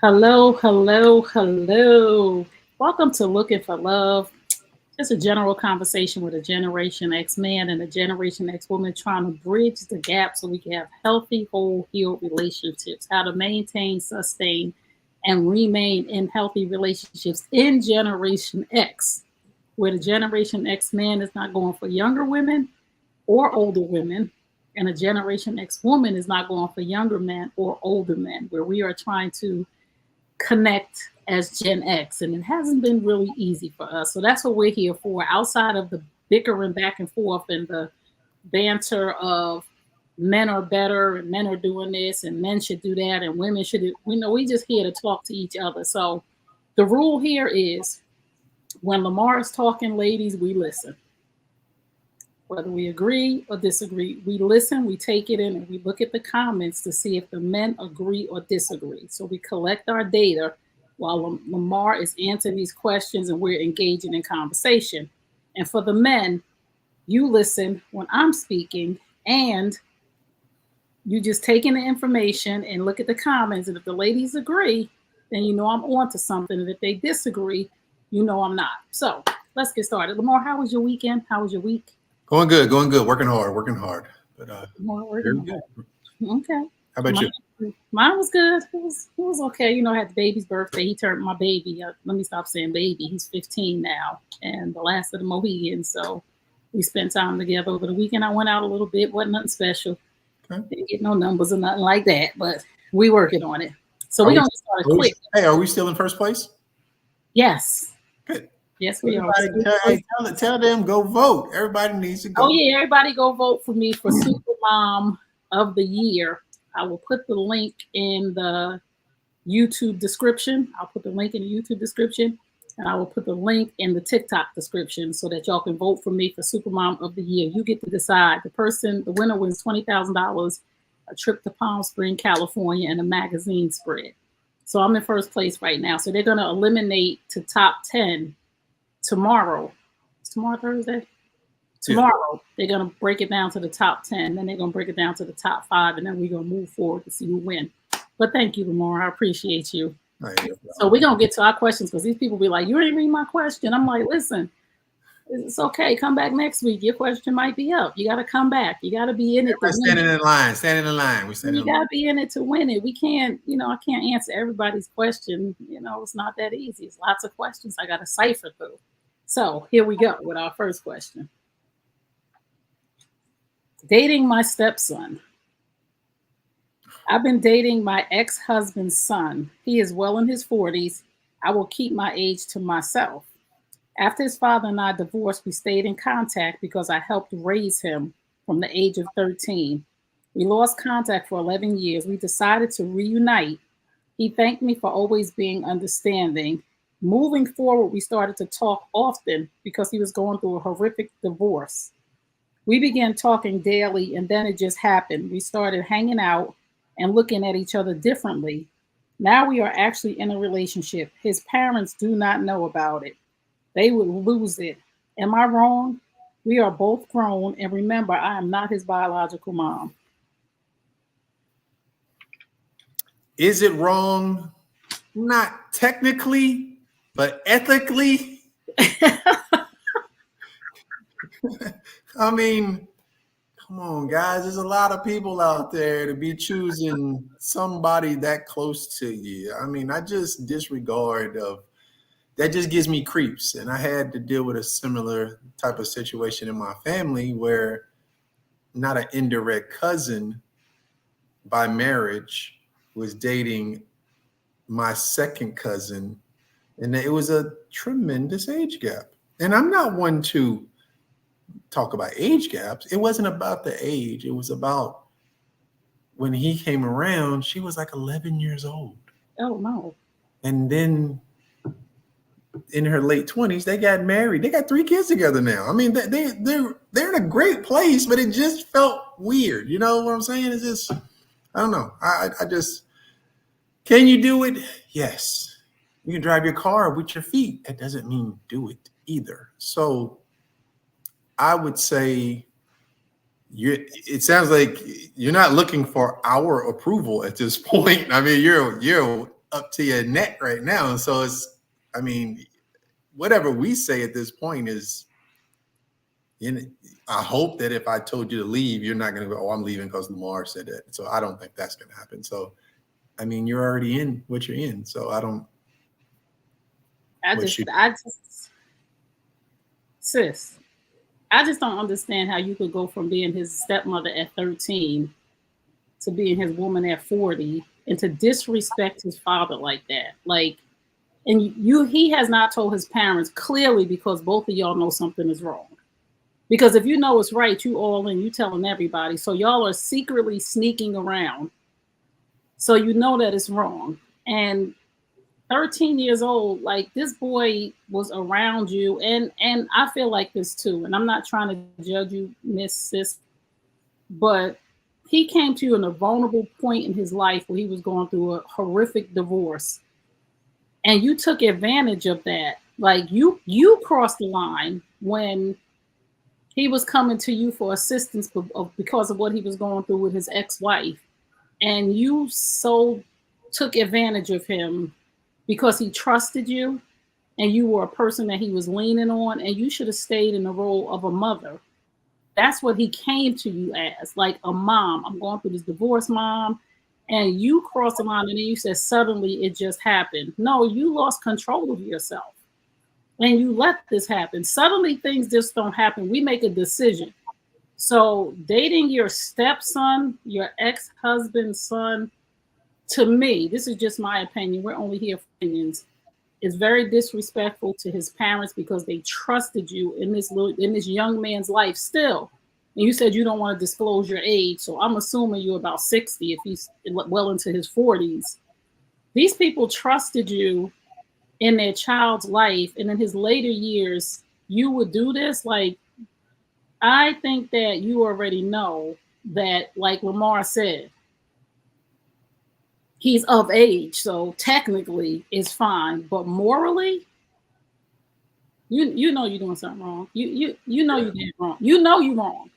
Hello, hello, hello. Welcome to Looking for Love. Just a general conversation with a Generation X man and a Generation X woman trying to bridge the gap so we can have healthy, whole, healed relationships. How to maintain, sustain, and remain in healthy relationships in Generation X, where the Generation X man is not going for younger women or older women, and a Generation X woman is not going for younger men or older men, where we are trying to connect as Gen X, and it hasn't been really easy for us. So that's what we're here for. Outside of the bickering back and forth and the banter of men are better and men are doing this and men should do that and women should do, we just here to talk to each other. So the rule here is when Lamar is talking, ladies, we listen. Whether we agree or disagree, we listen, we take it in, and we look at the comments to see if the men agree or disagree. So we collect our data while Lamar is answering these questions and we're engaging in conversation. And for the men, you listen when I'm speaking and you just take in the information and look at the comments. And if the ladies agree, then you know I'm on to something. And if they disagree, you know I'm not. So let's get started. Lamar, how was your weekend? How was your week? Going good, going good. Working hard. But Working hard. Okay. How about you? Mine was good. It was okay. You know, I had the baby's birthday. He turned my baby. Let me stop saying baby. He's 15 now, and the last of the Mohegans. So we spent time together over the weekend. I went out a little bit. Wasn't nothing special. Okay. Didn't get no numbers or nothing like that, but we working on it. So we're gonna get started quick. Hey, are we still in first place? Yes. Good. Yes, we are. Tell them go vote. Everybody needs to go. Oh yeah, everybody go vote for me for Super Mom of the Year. I will put the link in the YouTube description. I'll put the link in the YouTube description, and I will put the link in the TikTok description so that y'all can vote for me for Super Mom of the Year. You get to decide. The winner wins $20,000, a trip to Palm Springs, California, and a magazine spread. So I'm in first place right now. So they're gonna eliminate to top 10 tomorrow. Is tomorrow Thursday? Tomorrow, They're going to break it down to the top 10. Then they're going to break it down to the top 5. And then we're going to move forward to see who wins. But thank you, Lamar. I appreciate you. So we're going to get to our questions because these people be like, you didn't read my question. I'm like, listen, it's okay. Come back next week. Your question might be up. You got to come back. You got to be in it. Standing in line. You got to be in it to win it. We can't, I can't answer everybody's question. It's not that easy. It's lots of questions I got to cipher through. So here we go with our first question. Dating my stepson. I've been dating my ex-husband's son. He is well in his 40s. I will keep my age to myself. After his father and I divorced, we stayed in contact because I helped raise him from the age of 13. We lost contact for 11 years. We decided to reunite. He thanked me for always being understanding. Moving forward, we started to talk often because he was going through a horrific divorce. We began talking daily, and then it just happened. We started hanging out and looking at each other differently. Now we are actually in a relationship. His parents do not know about it. They would lose it. Am I wrong? We are both grown, and remember, I am not his biological mom. Is it wrong? Not technically, but ethically. I mean, come on, guys. There's a lot of people out there to be choosing somebody that close to you. I mean, I just disregard of that. Just gives me creeps. And I had to deal with a similar type of situation in my family where not an indirect cousin by marriage was dating my second cousin. And it was a tremendous age gap. And I'm not one to talk about age gaps. It wasn't about the age. It was about when he came around, she was like 11 years old. Oh, no. And then in her late 20s, they got married. They got 3 kids together now. I mean, they're in a great place, but it just felt weird. You know what I'm saying? It's just, I don't know. I just, can you do it? Yes. You can drive your car with your feet. That doesn't mean do it either. So I would say it sounds like you're not looking for our approval at this point. I mean, you're up to your neck right now. And so I mean, whatever we say at this point is, I hope that if I told you to leave, you're not going to go, oh, I'm leaving because Lamar said that. So I don't think that's going to happen. So, I mean, you're already in what you're in. So I don't, I just, sis, I just don't understand how you could go from being his stepmother at 13 to being his woman at 40 and to disrespect his father like that. Like, and he has not told his parents clearly because both of y'all know something is wrong. Because if you know it's right, you all in, you telling everybody. So y'all are secretly sneaking around. So you know that it's wrong. And 13 years old, like this boy was around you, and I feel like this too. And I'm not trying to judge you, Miss Sis, but he came to you in a vulnerable point in his life where he was going through a horrific divorce, and you took advantage of that. Like you crossed the line when he was coming to you for assistance because of what he was going through with his ex-wife, and you so took advantage of him because he trusted you and you were a person that he was leaning on, and you should have stayed in the role of a mother. That's what he came to you as, like a mom. I'm going through this divorce, mom. And you crossed the line, and then you said suddenly it just happened. No, you lost control of yourself and you let this happen. Suddenly things just don't happen. We make a decision. So dating your stepson, your ex-husband's son, to me, this is just my opinion. We're only here for opinions. Is very disrespectful to his parents because they trusted you in this young man's life still. And you said you don't want to disclose your age, so I'm assuming you're about 60 if he's well into his 40s. These people trusted you in their child's life, and in his later years, you would do this. Like, I think that you already know that, like Lamar said, he's of age, so technically it's fine, but morally, you know you're doing something wrong. You know you did wrong. You know you're wrong.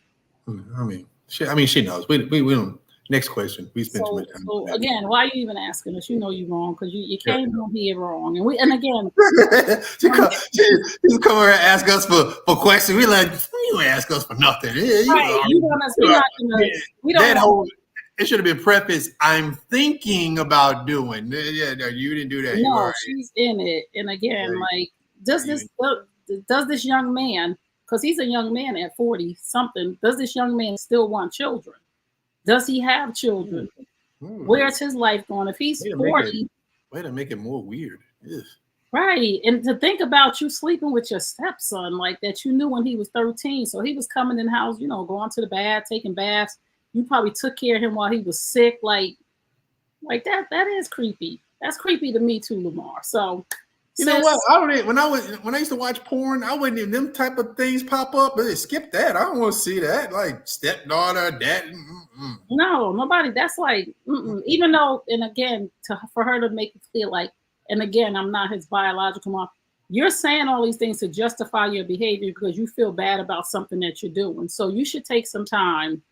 She knows. We don't. Next question. We spent too much time. So again, why are you even asking us? You know you're wrong because you came on here wrong, and again, she come over and ask us for questions. We like, you ask us for nothing. Yeah, right? You want us? We're not gonna. We don't. That whole. It should have been prefaced. I'm thinking about doing. Yeah, no, you didn't do that. No, she's in it, and again, like, does this young man, because he's a young man at 40 something, does this young man still want children? Does he have children? Where's his life going? If he's 40, way to make it more weird. Yes. Right. And to think about you sleeping with your stepson like that, you knew when he was 13. So he was coming in the house, going to the bath, taking baths. You probably took care of him while he was sick. Like that is creepy. That's creepy to me too, Lamar. So you know what? When I used to watch porn, I wouldn't even them type of things pop up. But skip that. I don't want to see that. Like stepdaughter, dad. No, nobody. That's like, even though, and again, for her to make it clear, like, and again, I'm not his biological mom. You're saying all these things to justify your behavior because you feel bad about something that you're doing. So you should take some time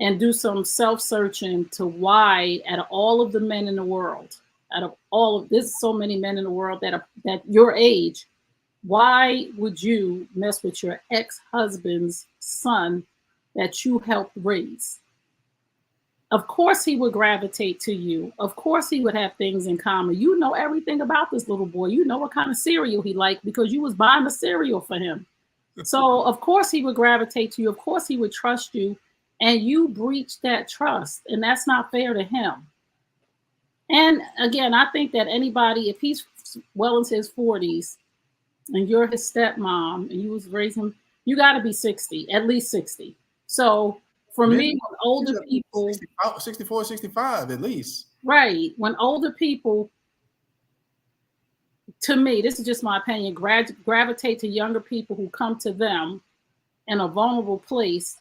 and do some self-searching to why, out of all of the men in the world, there's so many men in the world that your age, why would you mess with your ex-husband's son that you helped raise? Of course he would gravitate to you. Of course he would have things in common. You know everything about this little boy. You know what kind of cereal he liked because you was buying the cereal for him. So of course he would gravitate to you. Of course he would trust you. And you breached that trust. And that's not fair to him. And again, I think that anybody, if he's well into his 40s and you're his stepmom and you was raising him, you got to be 60, at least 60. So for me, when older people, 64, 65 at least. Right. When older people, to me, this is just my opinion, gravitate to younger people who come to them in a vulnerable place,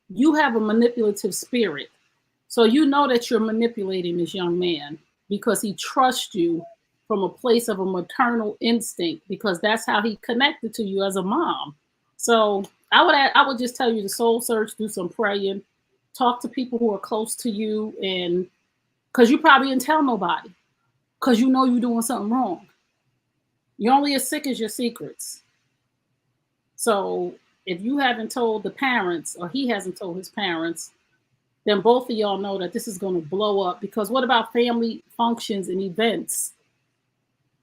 you have a manipulative spirit. So you know that you're manipulating this young man because he trusts you from a place of a maternal instinct because that's how he connected to you as a mom. So I would just tell you to soul search, do some praying, talk to people who are close to you, and because you probably didn't tell nobody because you know you're doing something wrong. You're only as sick as your secrets. So if you haven't told the parents or he hasn't told his parents, then both of y'all know that this is going to blow up. Because what about family functions and events?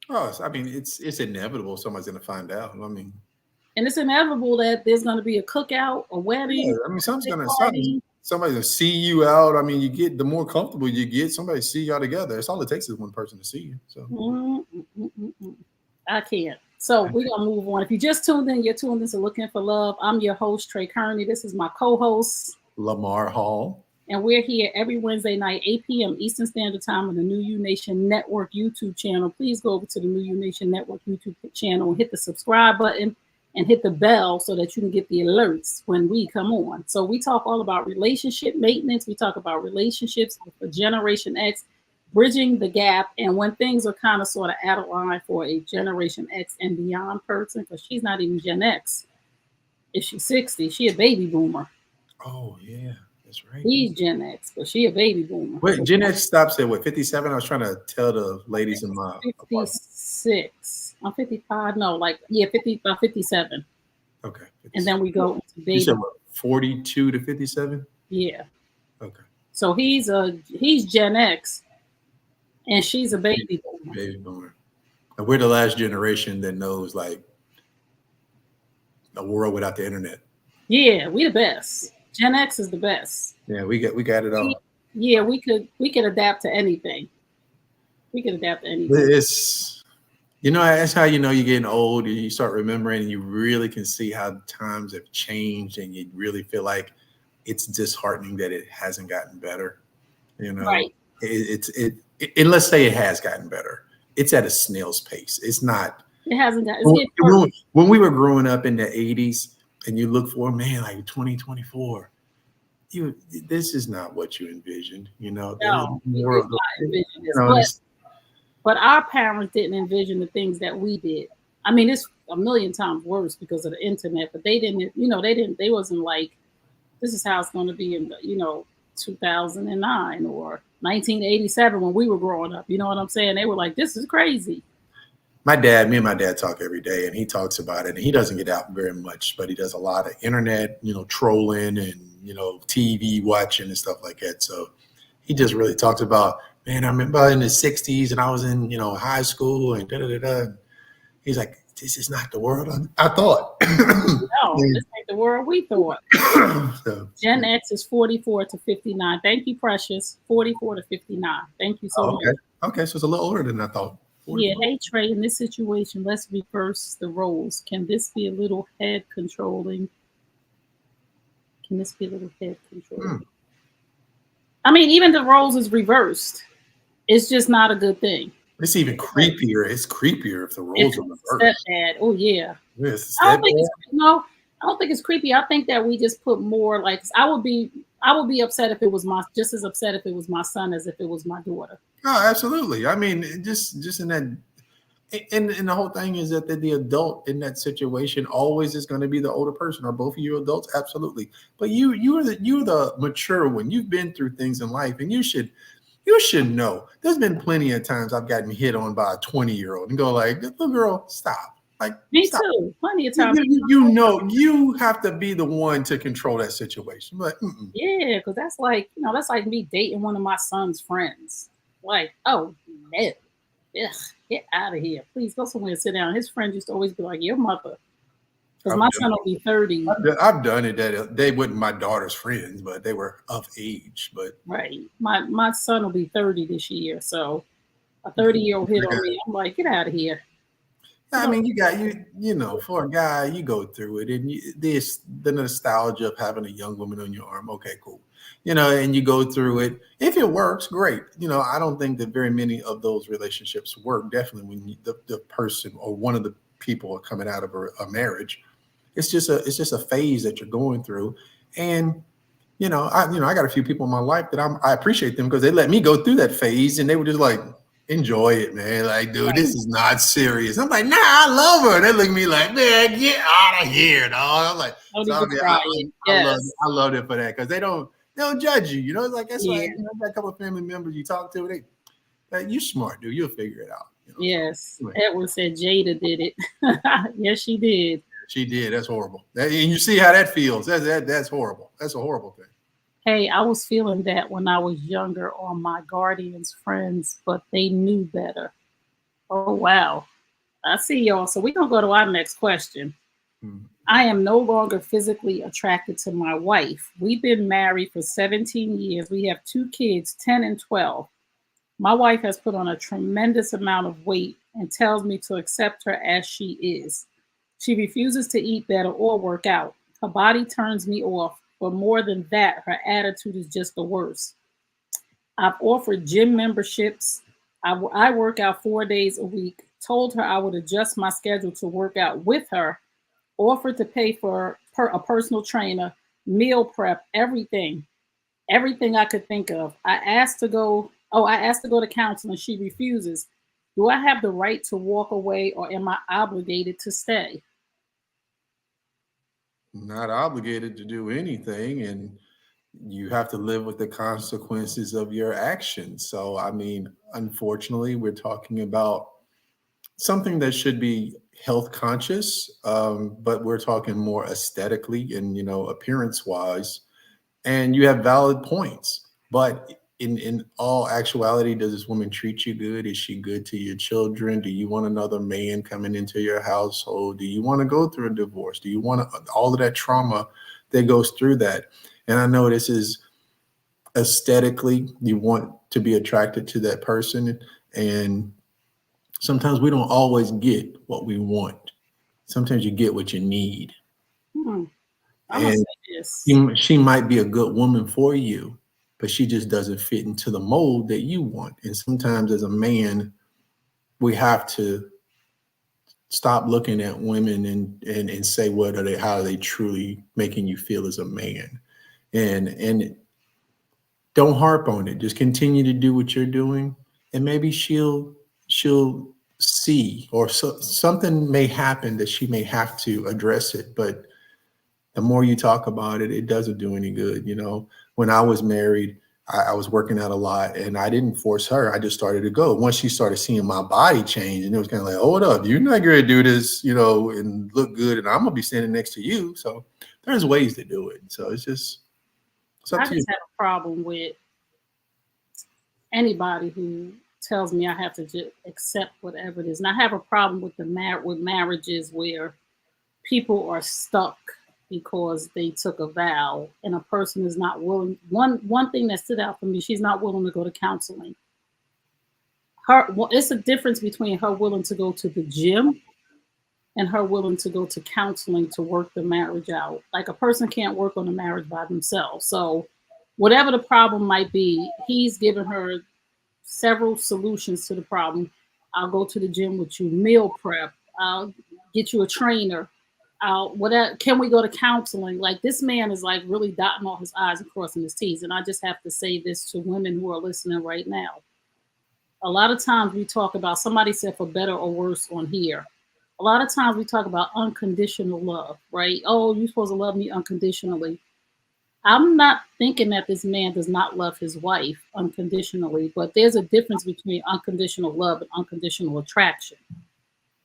Oh, I mean, it's inevitable. Somebody's going to find out. I mean, And it's inevitable that there's going to be a cookout, a yeah. wedding, I mean, a big party. somebody's going to see you out. I mean, you get the more comfortable you get, somebody see y'all together. It's all it takes is one person to see you. So I can't. So we're going to move on. If you just tuned in, you're tuned into Looking for Love. I'm your host, Trey Kearney. This is my co-host, Lamar Hall. And we're here every Wednesday night, 8 p.m. Eastern Standard Time on the New U Nation Network YouTube channel. Please go over to the New U Nation Network YouTube channel and hit the subscribe button and hit the bell so that you can get the alerts when we come on. So we talk all about relationship maintenance. We talk about relationships for Generation X, bridging the gap, and when things are kind of sort of out of line for a Generation X and beyond person, because she's not even Gen X. If she's 60, she a baby boomer. Oh, yeah. That's right. He's Gen X, but she a baby boomer. Wait, Gen X stops at what, 57? I was trying to tell the ladies in my 56. I'm 55. No, like 57. Okay. 57. And then we go into baby. You said what, 42 to 57? Yeah. Okay. So he's Gen X, and she's a baby boomer. Baby boomer. And we're the last generation that knows like a world without the internet. Yeah, we the best. Gen X is the best. Yeah, we got it all. Yeah, we could adapt to anything. We could adapt to anything. It's, that's how you know you're getting old, and you start remembering, and you really can see how times have changed, and you really feel like it's disheartening that it hasn't gotten better. Right. And let's say it has gotten better. It's at a snail's pace. It's not. It hasn't gotten. When we were growing up in the 80s. And you look for, man, like 2024. This is not what you envisioned, No, more of but our parents didn't envision the things that we did. I mean, it's a million times worse because of the internet, but they didn't, they wasn't like, this is how it's going to be in, 2009 or 1987 when we were growing up. You know what I'm saying? They were like, this is crazy. Me and my dad talk every day, and he talks about it, and he doesn't get out very much, but he does a lot of internet, trolling and, TV watching and stuff like that. So he just really talks about, man, I remember in the 60s and I was in, high school and da-da-da-da. He's like, this is not the world I thought. No, this ain't the world we thought. So, Gen X is 44 to 59. Thank you, Precious. 44 to 59. Thank you so much. Okay, so it's a little older than I thought. 44. Yeah, hey Trey, in this situation, let's reverse the roles. Can this be a little head controlling? I mean, even the roles is reversed. It's just not a good thing. It's even creepier. It's creepier if the roles are reversed. Stepdad. Oh yeah. Yes, I don't think it's creepy. I think that we just put more like I would be upset if it was just as upset if it was my son as if it was my daughter. Oh, absolutely. I mean, just in that, and the whole thing is that the adult in that situation always is going to be the older person. Are both of you adults? Absolutely. But you're the mature one. You've been through things in life, and you should know. There's been plenty of times I've gotten hit on by a 20-year-old and go like, little girl, stop. Like, me stop. Too. Plenty of times. You have to be the one to control that situation. But yeah, because that's like me dating one of my son's friends. Like, oh no, ugh, get out of here, please go somewhere and sit down. His friend used to always be like, your mother, because my son will be 30. I've done it that they weren't my daughter's friends, but they were of age. But right, my son will be 30 this year, so a 30-year-old hit on me. I'm like, get out of here. I mean, for a guy, you go through it, and the nostalgia of having a young woman on your arm. Okay, cool. And you go through it. If it works, great. I don't think that very many of those relationships work. Definitely when the person or one of the people are coming out of a marriage, it's just a phase that you're going through. And I got a few people in my life that I appreciate them because they let me go through that phase, and they were just like, enjoy it, man. Like, dude, this is not serious. I'm like, nah, I love her. And they look at me like, man, get out of here, dog. I'm like, I love it for that because they don't. They don't judge you. You know, it's like that's why Yeah. you know, got a couple of family members you talk to. You smart, dude. You'll figure it out. You know. So Yes. anyway, Edward said Jada did it. Yes, she did. she did. That's horrible. And you see how that feels. That's horrible. That's a horrible thing. Hey, I was feeling that when I was younger on my guardian's friends, but they knew better. Oh, wow. I see y'all. So we're going to go to our next question. Hmm. I am no longer physically attracted to my wife. We've been married for 17 years. We have two kids, 10 and 12. My wife has put on a tremendous amount of weight and tells me to accept her as she is. She refuses to eat better or work out. Her body turns me off, but more than that, her attitude is just the worst. I've offered gym memberships. I work out 4 days a week, told her I would adjust my schedule to work out with her, offered to pay for a personal trainer, meal prep, everything I could think of. I asked to go to counseling. She refuses. Do I have the right to walk away or am I obligated to stay? Not obligated to do anything, and you have to live with the consequences of your actions. So, I mean, unfortunately, we're talking about something that should be health conscious, but we're talking more aesthetically and appearance wise. And you have valid points, but in all actuality, does this woman treat you good? Is she good to your children? Do you want another man coming into your household? Do you want to go through a divorce? Do you want all of that trauma that goes through that? And I know this is aesthetically, you want to be attracted to that person, and sometimes we don't always get what we want. Sometimes you get what you need. Hmm. I'm gonna And say this. she might be a good woman for you, but she just doesn't fit into the mold that you want. And sometimes as a man, we have to stop looking at women and say what are they, how are they truly making you feel as a man. And don't harp on it. Just continue to do what you're doing, and maybe she'll see, or something may happen that she may have to address it. But the more you talk about it, it doesn't do any good. When I was married, I was working out a lot, and I didn't force her. I just started to go. Once she started seeing my body change, and it was kind of like, hold up, you're not going to do this, and look good, and I'm gonna be standing next to you. So there's ways to do it. So it's up I to you. just have a problem with anybody who tells me I have to just accept whatever it is. And I have a problem with with marriages where people are stuck because they took a vow and a person is not willing. One thing that stood out for me, she's not willing to go to counseling. It's a difference between her willing to go to the gym and her willing to go to counseling to work the marriage out. Like a person can't work on a marriage by themselves. So whatever the problem might be, he's given her several solutions to the problem. I'll go to the gym with you, meal prep. I'll get you a trainer. Whatever. Can we go to counseling? Like this man is like really dotting all his I's and crossing his T's. And I just have to say this to women who are listening right now. A lot of times we talk about, somebody said for better or worse on here. A lot of times we talk about unconditional love, right? Oh, you're supposed to love me unconditionally. I'm not thinking that this man does not love his wife unconditionally, but there's a difference between unconditional love and unconditional attraction.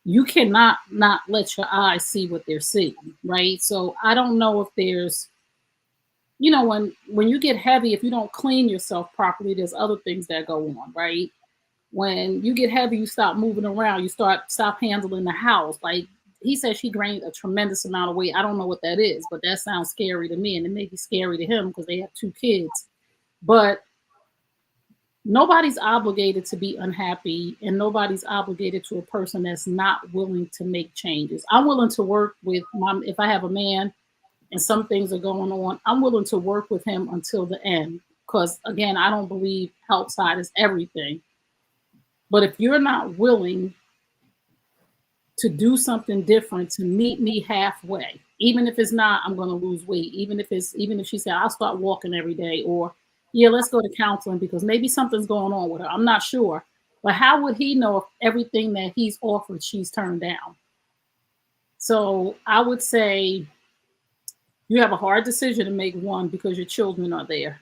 You cannot not let your eyes see what they're seeing, right? So I don't know if there's, when you get heavy, if you don't clean yourself properly, there's other things that go on, right? When you get heavy, you stop moving around, you stop handling the house. Like he said, she gained a tremendous amount of weight. I don't know what that is, but that sounds scary to me, and it may be scary to him because they have two kids. But nobody's obligated to be unhappy, and nobody's obligated to a person that's not willing to make changes. I'm willing to work with if I have a man and some things are going on, I'm willing to work with him until the end. Because again, I don't believe outside is everything. But if you're not willing to do something different, to meet me halfway, even if it's not, I'm going to lose weight, even if she said, I'll start walking every day, or yeah, let's go to counseling because maybe something's going on with her. I'm not sure. But how would he know if everything that he's offered, she's turned down? So I would say you have a hard decision to make, one, because your children are there.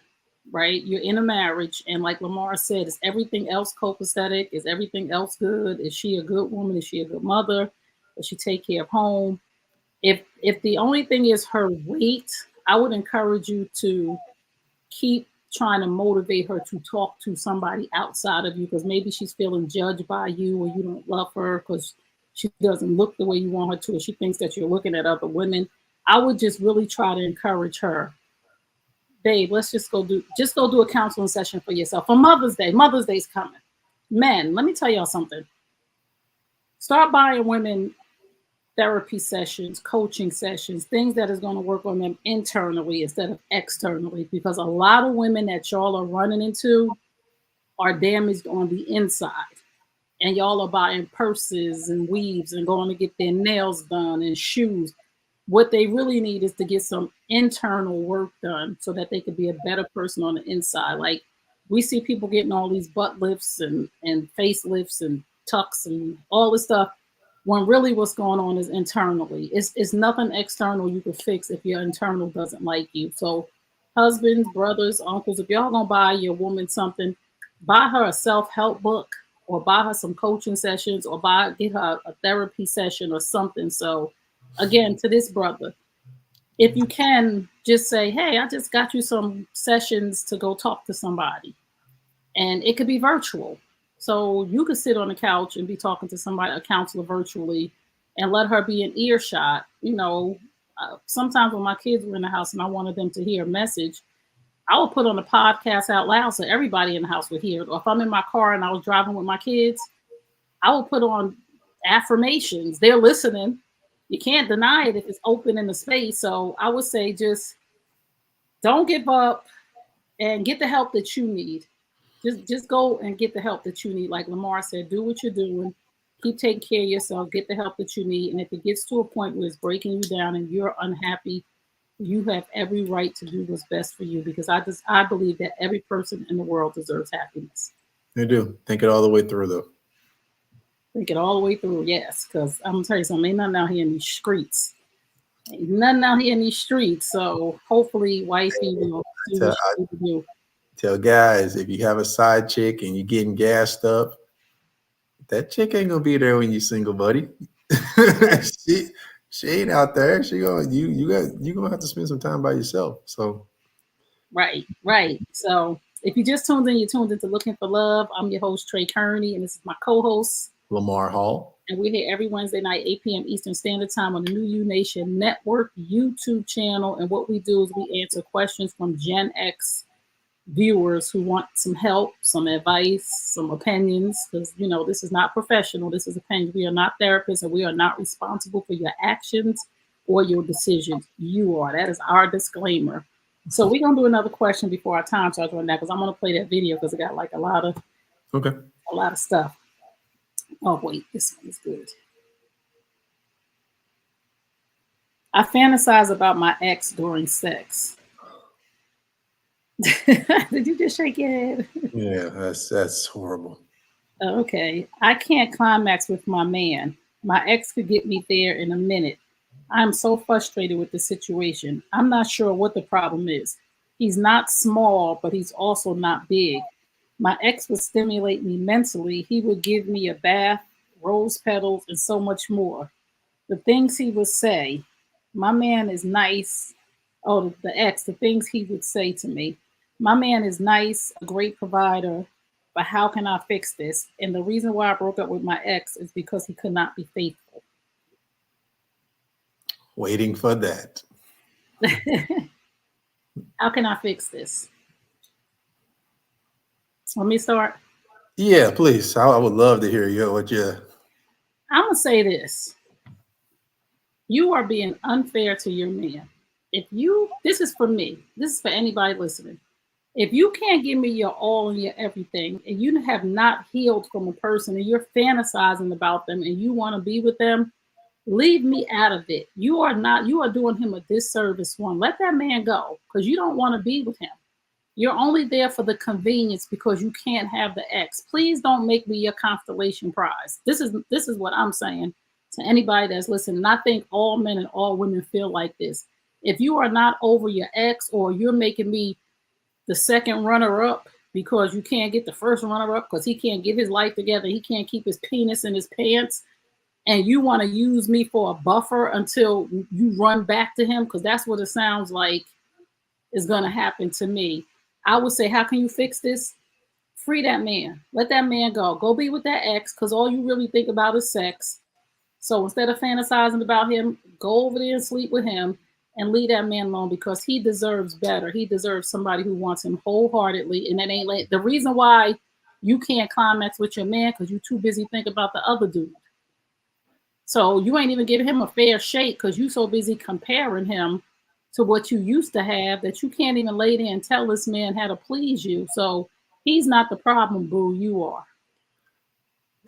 right? You're in a marriage, and like Lamar said, is everything else copacetic? Is everything else good? Is she a good woman? Is she a good mother? Does she take care of home? If the only thing is her weight, I would encourage you to keep trying to motivate her to talk to somebody outside of you, because maybe she's feeling judged by you, or you don't love her because she doesn't look the way you want her to, or she thinks that you're looking at other women. I would just really try to encourage her, babe, let's just go do a counseling session for yourself for Mother's Day. Mother's Day's coming. Men, let me tell y'all something. Start buying women therapy sessions, coaching sessions, things that is going to work on them internally instead of externally, because a lot of women that y'all are running into are damaged on the inside. And y'all are buying purses and weaves and going to get their nails done and shoes. What they really need is to get some internal work done so that they could be a better person on the inside. Like, we see people getting all these butt lifts and facelifts and tucks and all this stuff, when really what's going on is internally. It's nothing external you can fix if your internal doesn't like you. So husbands, brothers, uncles, if y'all gonna buy your woman something, buy her a self-help book, or buy her some coaching sessions, or get her a therapy session or something. So again, to this brother, if you can, just say, hey, I just got you some sessions to go talk to somebody. And it could be virtual. So you could sit on the couch and be talking to somebody, a counselor, virtually, and let her be in earshot. Sometimes when my kids were in the house and I wanted them to hear a message, I would put on the podcast out loud so everybody in the house would hear it. Or if I'm in my car and I was driving with my kids, I would put on affirmations. They're listening. You can't deny it if it's open in the space. So I would say, just don't give up and get the help that you need. Just go and get the help that you need. Like Lamar said, do what you're doing. Keep taking care of yourself. Get the help that you need. And if it gets to a point where it's breaking you down and you're unhappy, you have every right to do what's best for you, because I believe that every person in the world deserves happiness. They do. Think it all the way through, though. Think it all the way through, yes. Because I'm gonna tell you something, ain't nothing out here in these streets. Ain't nothing out here in these streets. So hopefully, wifey will do what she needs to do. Tell guys, if you have a side chick and you're getting gassed up, that chick ain't gonna be there when you're single, buddy. she ain't out there. She going you gonna have to spend some time by yourself. So Right. So if you just tuned in, you're tuned into Looking for Love. I'm your host, Trey Kearney, and this is my co-host, Lamar Hall. And we're here every Wednesday night, 8 p.m. Eastern Standard Time on the New U Nation Network YouTube channel. And what we do is we answer questions from Gen X viewers who want some help, some advice, some opinions, because this is not professional. This is opinion. We are not therapists, and we are not responsible for your actions or your decisions. You are. That is our disclaimer. So we're gonna do another question before our time starts running out, because I'm gonna play that video because it got like a lot of stuff. Oh wait, this one is good. I fantasize about my ex during sex. Did you just shake your head? Yeah, that's horrible. Okay. I can't climax with my man. My ex could get me there in a minute. I'm so frustrated with the situation. I'm not sure what the problem is. He's not small, but he's also not big. My ex would stimulate me mentally. He would give me a bath, rose petals, and so much more. The things he would say, my man is nice. Oh, the ex, the things he would say to me. My man is nice, a great provider, but how can I fix this? And the reason why I broke up with my ex is because he could not be faithful. Waiting for that. How can I fix this? Let me start. Yeah, please. I would love to hear what you. I'm gonna say this. You are being unfair to your man. This is for me. This is for anybody listening. If you can't give me your all and your everything, and you have not healed from a person, and you're fantasizing about them, and you want to be with them, leave me out of it. You are doing him a disservice. One, let that man go, because you don't want to be with him. You're only there for the convenience because you can't have the ex. Please don't make me your constellation prize. This is what I'm saying to anybody that's listening. And I think all men and all women feel like this. If you are not over your ex, or you're making me the second runner up because you can't get the first runner up because he can't get his life together. He can't keep his penis in his pants. And you want to use me for a buffer until you run back to him because that's what it sounds like is going to happen to me. I would say, how can you fix this? Free that man. Let that man go. Go be with that ex because all you really think about is sex. So instead of fantasizing about him, go over there and sleep with him and leave that man alone because he deserves better. He deserves somebody who wants him wholeheartedly. And that ain't like the reason why you can't climax with your man because you're too busy thinking about the other dude. So you ain't even giving him a fair shake because you so busy comparing him to what you used to have that you can't even lay there and tell this man how to please you. So he's not the problem, boo. You are.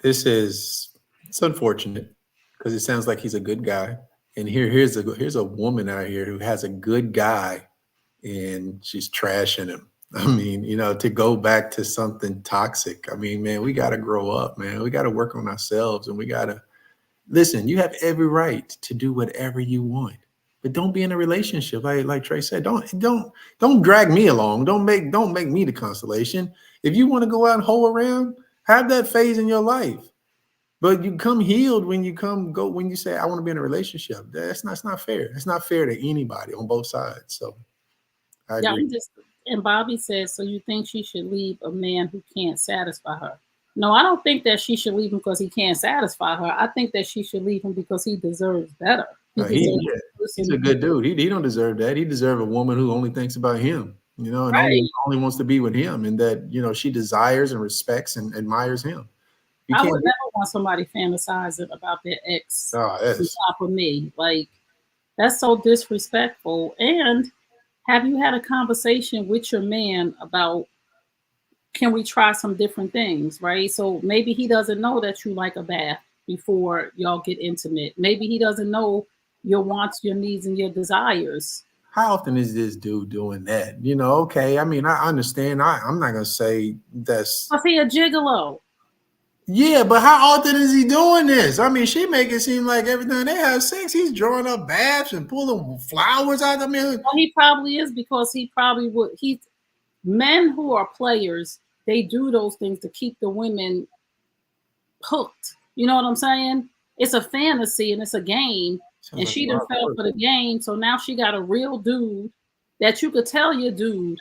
This is it's unfortunate because it sounds like he's a good guy, and here's a woman out here who has a good guy, and she's trashing him. I mean, to go back to something toxic. I mean, man, we got to grow up, man. We got to work on ourselves, and we got to listen. You have every right to do whatever you want, but don't be in a relationship. Like Trey said, don't drag me along. Don't make me the constellation. If you want to go out and hoe around, have that phase in your life. But you come healed when you say I want to be in a relationship. That's not fair. It's not fair to anybody on both sides. So I Yeah, agree. I'm just and Bobby says, so you think she should leave a man who can't satisfy her? No, I don't think that she should leave him because he can't satisfy her. I think that she should leave him because he deserves better. He He deserves yeah, a he's person a who good dude. He don't deserve that. He deserves a woman who only thinks about him, and only right. only wants to be with him, and that she desires and respects and admires him. You I would can't. never want somebody fantasizing about their ex Oh, on that's top of me. Like that's so disrespectful. And have you had a conversation with your man about can we try some different things, right? So maybe he doesn't know that you like a bath before y'all get intimate. Maybe he doesn't know your wants, your needs, and your desires. how often is this dude doing that? Okay. I mean, I understand. I'm not gonna say that's. Was he a gigolo? Yeah, but how often is he doing this? I mean, she make it seem like every time they have sex, he's drawing up baths and pulling flowers out. I mean, Well, he probably is because he probably would. He men who are players, they do those things to keep the women hooked. You know what I'm saying? It's a fantasy and it's a game, sounds and like a she done lot of fell work. for the game. So now she got a real dude that you could tell your dude,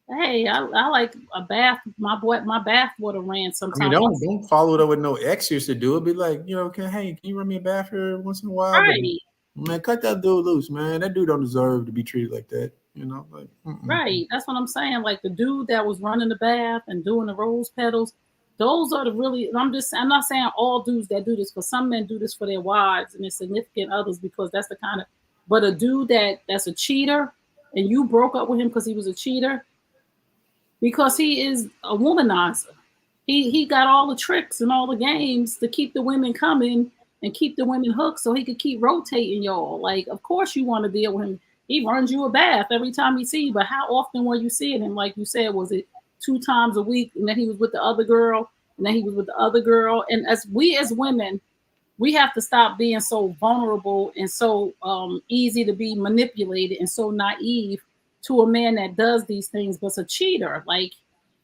hey, I like a bath. My bath water ran I mean, sometimes. don't follow it up with no ex used to do it. Be like, can you run me a bath here once in a while? But Right, man, cut that dude loose, man. That dude don't deserve to be treated like that. Like, right. That's what I'm saying. Like the dude that was running the bath and doing the rose petals. Those are the really. I'm not saying all dudes that do this. Because some men do this for their wives and their significant others because that's the kind of. But a dude that's a cheater, and you broke up with him because he was a cheater, because he is a womanizer. He got all the tricks and all the games to keep the women coming and keep the women hooked so he could keep rotating y'all. Like, of course you want to deal with him. He runs you a bath every time he see you, but how often were you seeing him? Like you said, was it 2 times a week? And then he was with the other girl, and then he was with the other girl. And as women, we have to stop being so vulnerable and so easy to be manipulated and so naive to a man that does these things but's a cheater. Like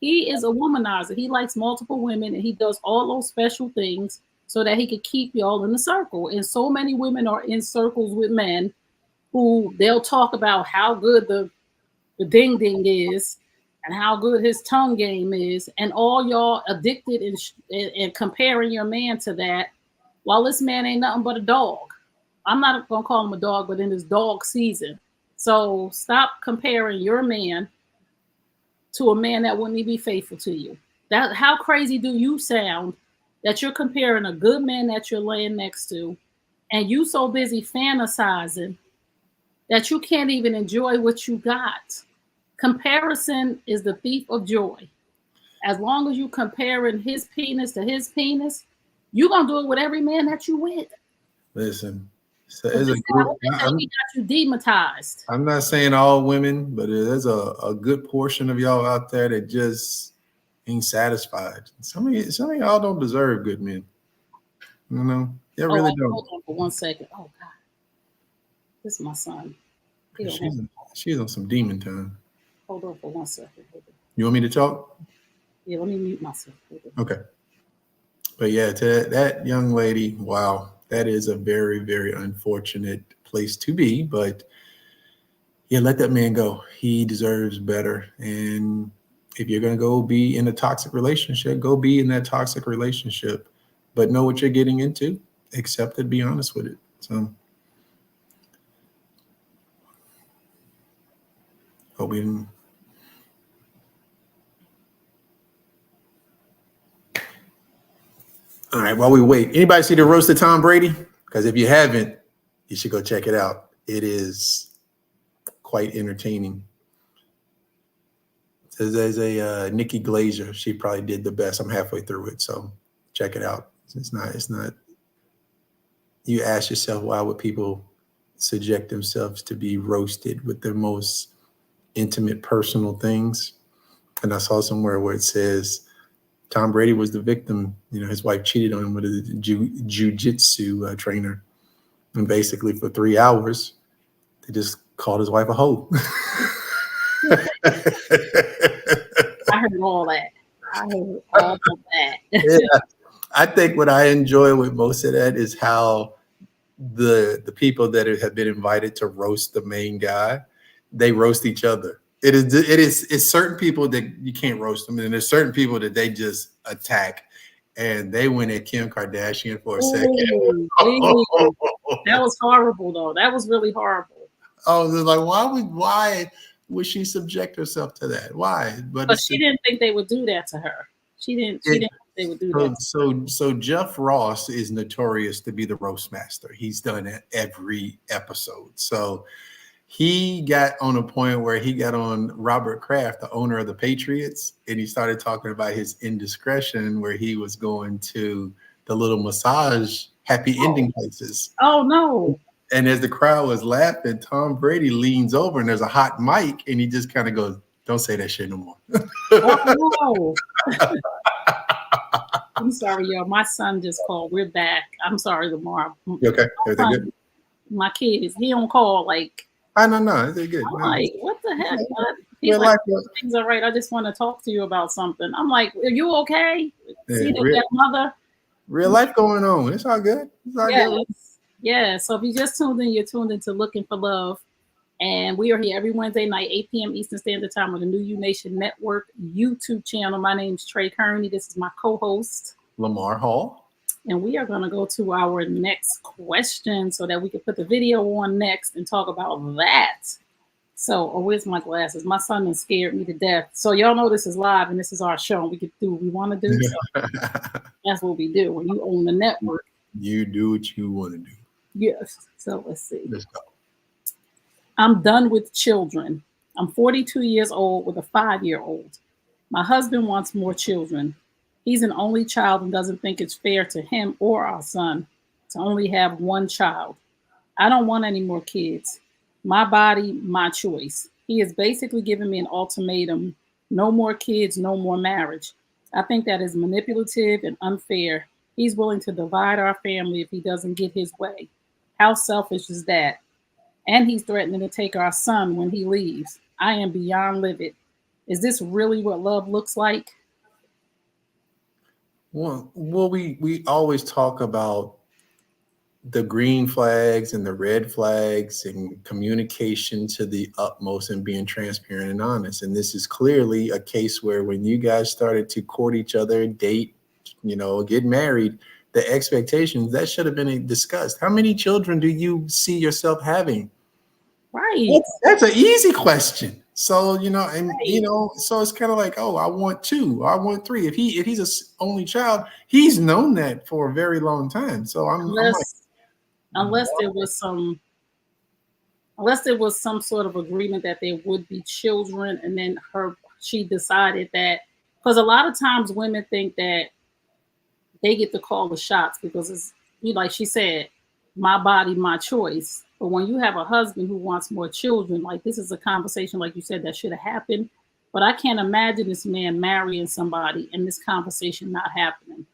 he is a womanizer. He likes multiple women and he does all those special things so that he could keep y'all in the circle. And so many women are in circles with men who they'll talk about how good the ding ding is and how good his tongue game is, and all y'all addicted and comparing your man to that, while this man ain't nothing but a dog. I'm not gonna call him a dog, but in his dog season. So stop comparing your man to a man that wouldn't even be faithful to you. That how crazy do you sound that you're comparing a good man that you're laying next to, and you so busy fantasizing that you can't even enjoy what you got. Comparison is the thief of joy. As long as you comparing his penis to his penis, you're gonna do it with every man that you with. listen, so Because as this a is how group, they say we got you dematized. I'm not saying all women, but there's a good portion of y'all out there that just ain't satisfied. Some of y'all don't deserve good men. They Oh, really don't. hold on for 1 second. Oh God, this is my son. He don't have. She's she's on some demon time. Hold on for 1 second. You want me to talk? Yeah, let me mute myself. Okay. But yeah, to that young lady, wow, that is a very, very unfortunate place to be. But yeah, let that man go. He deserves better. And if you're going to go be in a toxic relationship, go be in that toxic relationship. But know what you're getting into, accept it, be honest with it. So hope we didn't. All right, while we wait, anybody see the roast of Tom Brady? Because if you haven't, you should go check it out. It is quite entertaining. There's a Nikki Glazer. She probably did the best. I'm halfway through it, so check it out. It's not. It's not. You ask yourself, why would people subject themselves to be roasted with their most intimate, personal things? And I saw somewhere where it says Tom Brady was the victim. You know, his wife cheated on him with a jiu-jitsu trainer, and basically for 3 hours, they just called his wife a hoe. I heard all that. I heard all of that. Yeah. I think what I enjoy with most of that is how the people that have been invited to roast the main guy, they roast each other. It's certain people that you can't roast them, and there's certain people that they just attack, and they went at Kim Kardashian for a second. Ooh, that was horrible, though. That was really horrible. I was like, why would she subject herself to that? Why? But she didn't think they would do that to her. She didn't think they would do that. So Jeff Ross is notorious to be the roast master. He's done it every episode. So he got on a point where he got on Robert Kraft, the owner of the Patriots, and he started talking about his indiscretion where he was going to the little massage happy ending places. Oh no. And as the crowd was laughing, Tom Brady leans over and there's a hot mic and he just kind of goes, "Don't say that shit no more." Oh no. I'm sorry, y'all. My son just called. We're back. I'm sorry, Lamar. You okay? Everything good? My kids, he don't call like. I don't know. Everything good. I'm like, what the heck? He's like, things are right. I just want to talk to you about something. I'm like, are you okay? See that mother? Real life going on. It's all good. It's all good. Yeah. So if you just tuned in, you're tuned into Looking for Love. And we are here every Wednesday night, 8 p.m. Eastern Standard Time on the New You Nation Network YouTube channel. My name's Trey Kearney. This is my co-host, Lamar Hall. And we are going to go to our next question so that we can put the video on next and talk about that. So, where's my glasses? My son has scared me to death. So y'all know this is live and this is our show. We can do what we want to do. So that's what we do. When you own the network, you do what you want to do. Yes. So let's see. Let's go. I'm done with children. I'm 42 years old with a 5-year-old. My husband wants more children. He's an only child and doesn't think it's fair to him or our son to only have one child. I don't want any more kids. My body, my choice. He is basically giving me an ultimatum. No more kids, no more marriage. I think that is manipulative and unfair. He's willing to divide our family if he doesn't get his way. How selfish is that? And he's threatening to take our son when he leaves. I am beyond livid. Is this really what love looks like? Well, we always talk about the green flags and the red flags and communication to the utmost and being transparent and honest. And this is clearly a case where when you guys started to court each other, date, get married, the expectations, that should have been discussed. How many children do you see yourself having? Right. That's an easy question. So, so it's kind of like, oh, I want 2, I want 3. If he's an only child, he's known that for a very long time. So unless there was some sort of agreement that there would be children, and then she decided that, because a lot of times women think that they get to call the shots because it's, like she said, my body, my choice. But when you have a husband who wants more children, like, this is a conversation, like you said, that should have happened. But I can't imagine this man marrying somebody and this conversation not happening.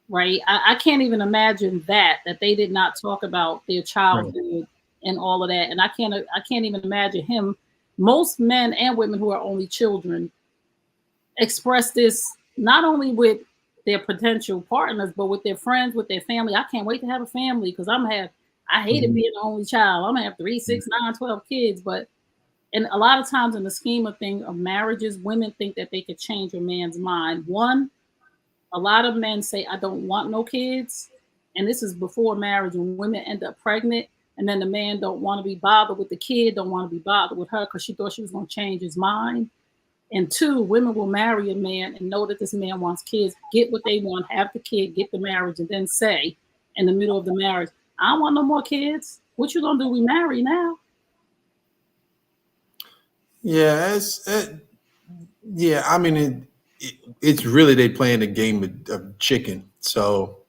Right? I can't even imagine that they did not talk about their childhood and all of that. And I can't even imagine him most men and women who are only children express this not only with their potential partners, but with their friends, with their family. I can't wait to have a family because I hated Mhm. being the only child. I'm gonna have 3, 6, 9, 12 kids. But and a lot of times in the scheme of things of marriages, women think that they could change a man's mind. One, a lot of men say, I don't want no kids. And this is before marriage when women end up pregnant. And then the man don't want to be bothered with the kid, don't want to be bothered with her because she thought she was going to change his mind. And two, women will marry a man and know that this man wants kids, get what they want, have the kid, get the marriage, and then say in the middle of the marriage, I don't want no more kids. What you gonna do? We marry now. Yeah, yeah. I mean, it's really they playing a game of chicken. So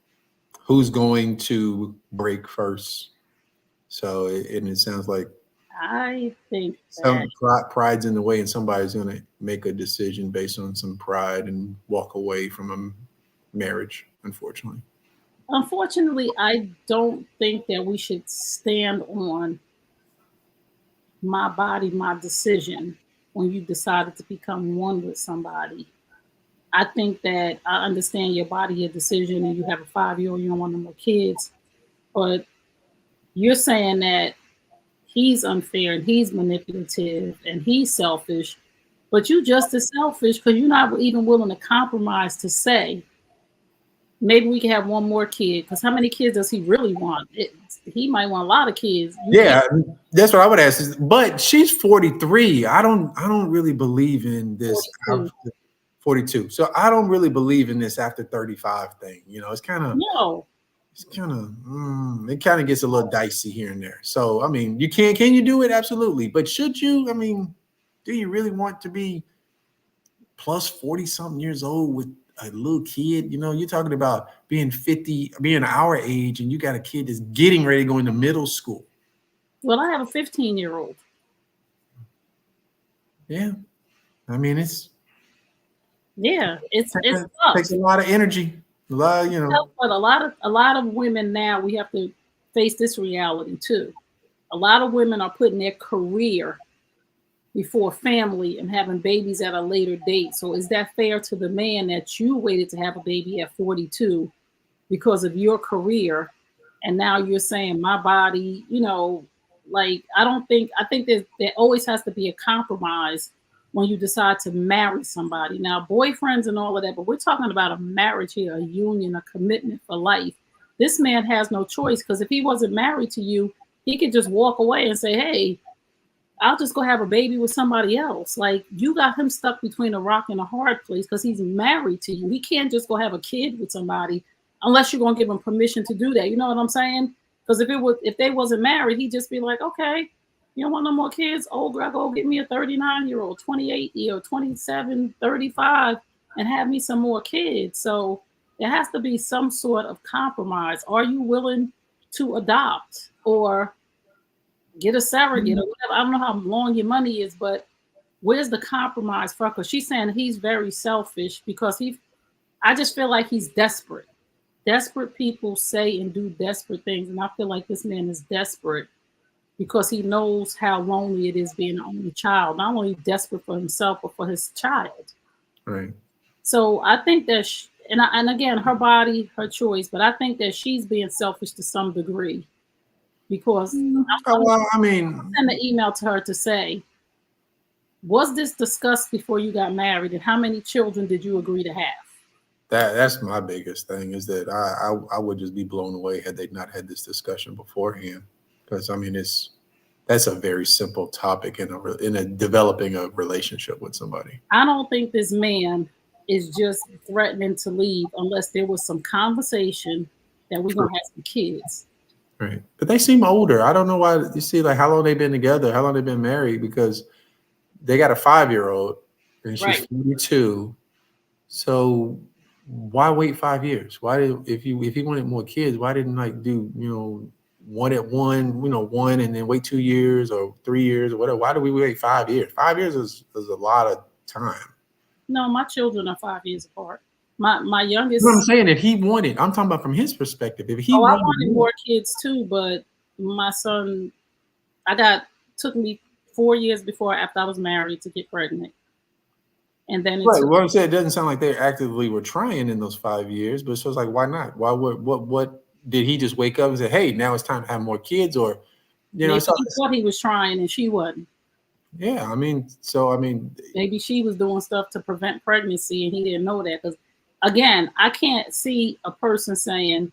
who's going to break first? So and it sounds like I think that some pride's in the way, and somebody's going to make a decision based on some pride and walk away from a marriage. Unfortunately, unfortunately, I don't think that we should stand on my body, my decision when you decided to become one with somebody. I think that I understand your body, your decision, and you have a 5 year old, you don't want no more kids. But you're saying that he's unfair and he's manipulative and he's selfish, but you just as selfish because you're not even willing to compromise to say, maybe we can have one more kid. Because how many kids does he really want? He might want a lot of kids. You can't yeah, that's what I would ask. But she's 43. I don't really believe in this. 42. 42. So I don't really believe in this after 35 thing. It's kind of No. it's kind of it kind of gets a little dicey here and there. So I mean, can you do it? Absolutely. But should you? I mean, do you really want to be plus 40 something years old with a little kid? You're talking about being 50, being our age, and you got a kid that's getting ready to go into middle school. Well, I have a 15-year-old. Yeah. I mean, Yeah, it's it tough. takes a lot of energy. A lot, But a lot of women now we have to face this reality too. A lot of women are putting their career before family and having babies at a later date. So is that fair to the man that you waited to have a baby at 42 because of your career and now you're saying my body, like I think there always has to be a compromise when you decide to marry somebody. Now boyfriends and all of that, but we're talking about a marriage here, a union, a commitment for life. This man has no choice because if he wasn't married to you, he could just walk away and say, hey, I'll just go have a baby with somebody else. Like you got him stuck between a rock and a hard place because he's married to you. He can't just go have a kid with somebody unless you're gonna give him permission to do that. You know what I'm saying? Because if they wasn't married, he'd just be like, okay, you don't want no more kids? Oh, girl, go get me a 39-year-old, 28-year, 27, 35, and have me some more kids. So there has to be some sort of compromise. Are you willing to adopt or get a surrogate or whatever? I don't know how long your money is, but where's the compromise for her? Because she's saying he's very selfish because I just feel like he's desperate. Desperate people say and do desperate things. And I feel like this man is desperate because he knows how lonely it is being an only child, not only desperate for himself, but for his child. right. So I think that, and again, her body, her choice, but I think that she's being selfish to some degree because Oh, I'm well, I mean, send an email to her to say, was this discussed before you got married, and how many children did you agree to have? that's my biggest thing is that I would just be blown away had they not had this discussion beforehand. Because I mean, that's a very simple topic in a developing a relationship with somebody. I don't think this man is just threatening to leave unless there was some conversation that we're True. gonna have some kids. Right. But they seem older. I don't know why. You see, like how long they been together, how long they been married, because they got a 5 year old and she's Right. 42. So why wait 5 years? Why did if he wanted more kids, why didn't like do one at one, one and then wait 2 years or 3 years or whatever? Why do we wait 5 years? 5 years is a lot of time. No, my children are 5 years apart. My What I'm youngest, saying, if he wanted, I'm talking about from his perspective. If he oh, I wanted wanted more, more kids too, but my son, I got took me 4 years before after I was married to get pregnant. And then it Right. took Well, I'm saying it doesn't sound like they actively were trying in those 5 years, but so it's like, why not? Why would what did he just wake up and say, hey, now it's time to have more kids? Or maybe so he thought he was trying and she wasn't. yeah, I mean, Maybe she was doing stuff to prevent pregnancy and he didn't know that. Because again, I can't see a person saying,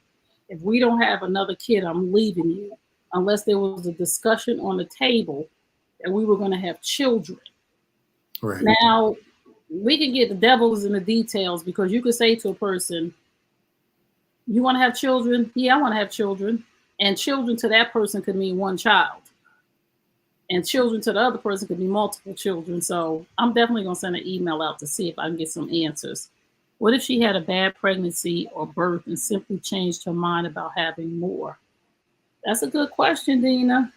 if we don't have another kid, I'm leaving you, unless there was a discussion on the table that we were going to have children. right. Now, we can get the devils in the details because you could say to a person, you want to have children? Yeah, I want to have children. And children to that person could mean one child. And children to the other person could be multiple children. So I'm definitely going to send an email out to see if I can get some answers. What if she had a bad pregnancy or birth and simply changed her mind about having more? That's a good question, Dina.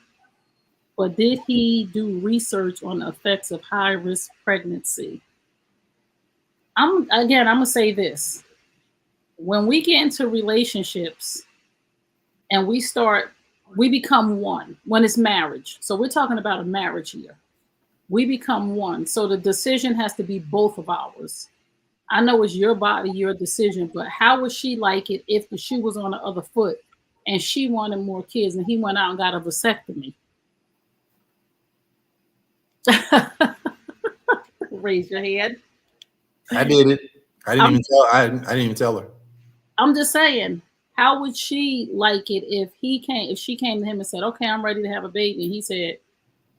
But did he do research on the effects of high risk pregnancy? I'm gonna say this. When we get into relationships and we become one when it's marriage. So we're talking about a marriage here. We become one. So the decision has to be both of ours. I know it's your body, your decision, but how would she like it if the shoe was on the other foot and she wanted more kids and he went out and got a vasectomy? Raise your hand. I did it. I didn't I'm even tell. I didn't even tell her. I'm just saying, how would she like it if she came to him and said, "Okay, I'm ready to have a baby," and he said,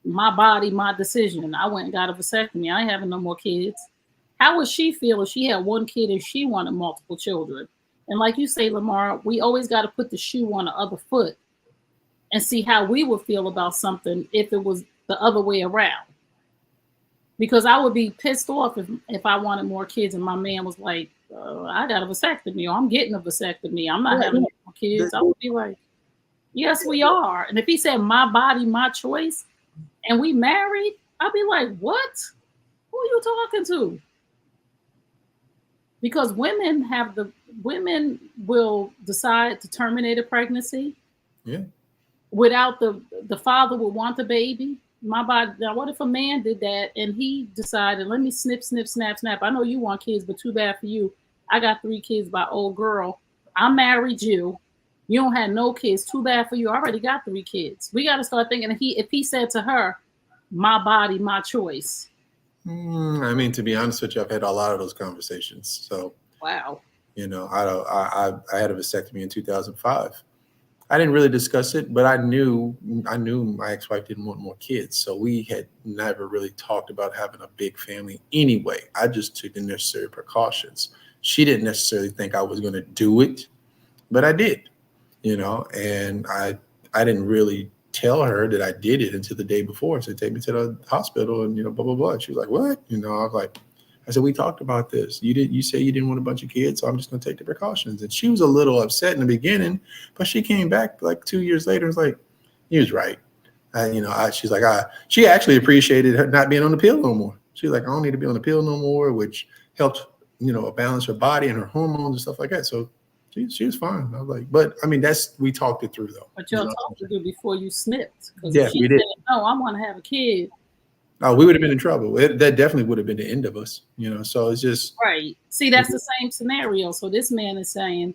"My body, my decision. I went and got a vasectomy. I ain't having no more kids." How would she feel if she had one kid and she wanted multiple children? And like you say, Lamar, we always got to put the shoe on the other foot and see how we would feel about something if it was the other way around. Because I would be pissed off if I wanted more kids and my man was like, I got a vasectomy or I'm getting a vasectomy. I'm not Right. having more kids. I would be like, yes, we are. And if he said, my body, my choice, and we married, I'd be like, what? Who are you talking to? Because women will decide to terminate a pregnancy. Yeah. Without the father would want the baby. My body. Now, what if a man did that and he decided, let me snip, snip, snap, snap. I know you want kids, but too bad for you. I got 3 kids by old girl. I married you. You don't have no kids. Too bad for you. I already got 3 kids. We got to start thinking. If he said to her, my body, my choice. I mean, to be honest with you, I've had a lot of those conversations. So, Wow. I had a vasectomy in 2005. I didn't really discuss it, but I knew my ex-wife didn't want more kids. So we had never really talked about having a big family anyway. I just took the necessary precautions. She didn't necessarily think I was going to do it, but I did, and I didn't really tell her that I did it until the day before. So take me to the hospital and, blah, blah, blah. And she was like, what? I was like, I said, we talked about this. You say you didn't want a bunch of kids, so I'm just going to take the precautions. And she was a little upset in the beginning, but she came back like 2 years later and was like, he was right. She's like, she actually appreciated her not being on the pill no more. She's like, I don't need to be on the pill no more, which helped, balance her body and her hormones and stuff like that. So she was fine. I was like, but I mean, we talked it through though. But y'all talked to do before you snipped. Because Yeah, if she we said, did. no, I want to have a kid. Oh, we would have been in trouble. That definitely would have been the end of us, So it's just Right. See, that's the same scenario. So this man is saying,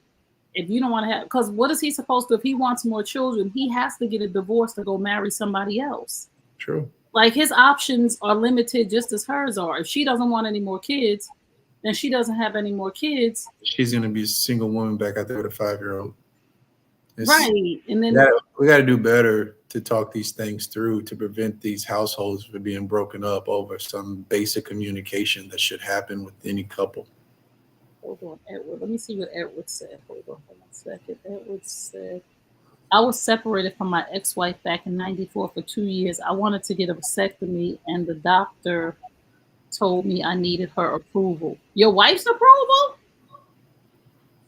if you don't want to have, because what is he supposed to, if he wants more children, he has to get a divorce to go marry somebody else. true. Like his options are limited just as hers are. If she doesn't want any more kids, then she doesn't have any more kids. She's going to be a single woman back out there with a 5-year-old. Right. And then we got to do better to talk these things through to prevent these households from being broken up over some basic communication that should happen with any couple. hold on, Edward. Let me see what Edward said. Hold on for 1 second. Edward said, I was separated from my ex-wife back in 94 for 2 years. I wanted to get a vasectomy, and the doctor told me I needed her approval. Your wife's approval?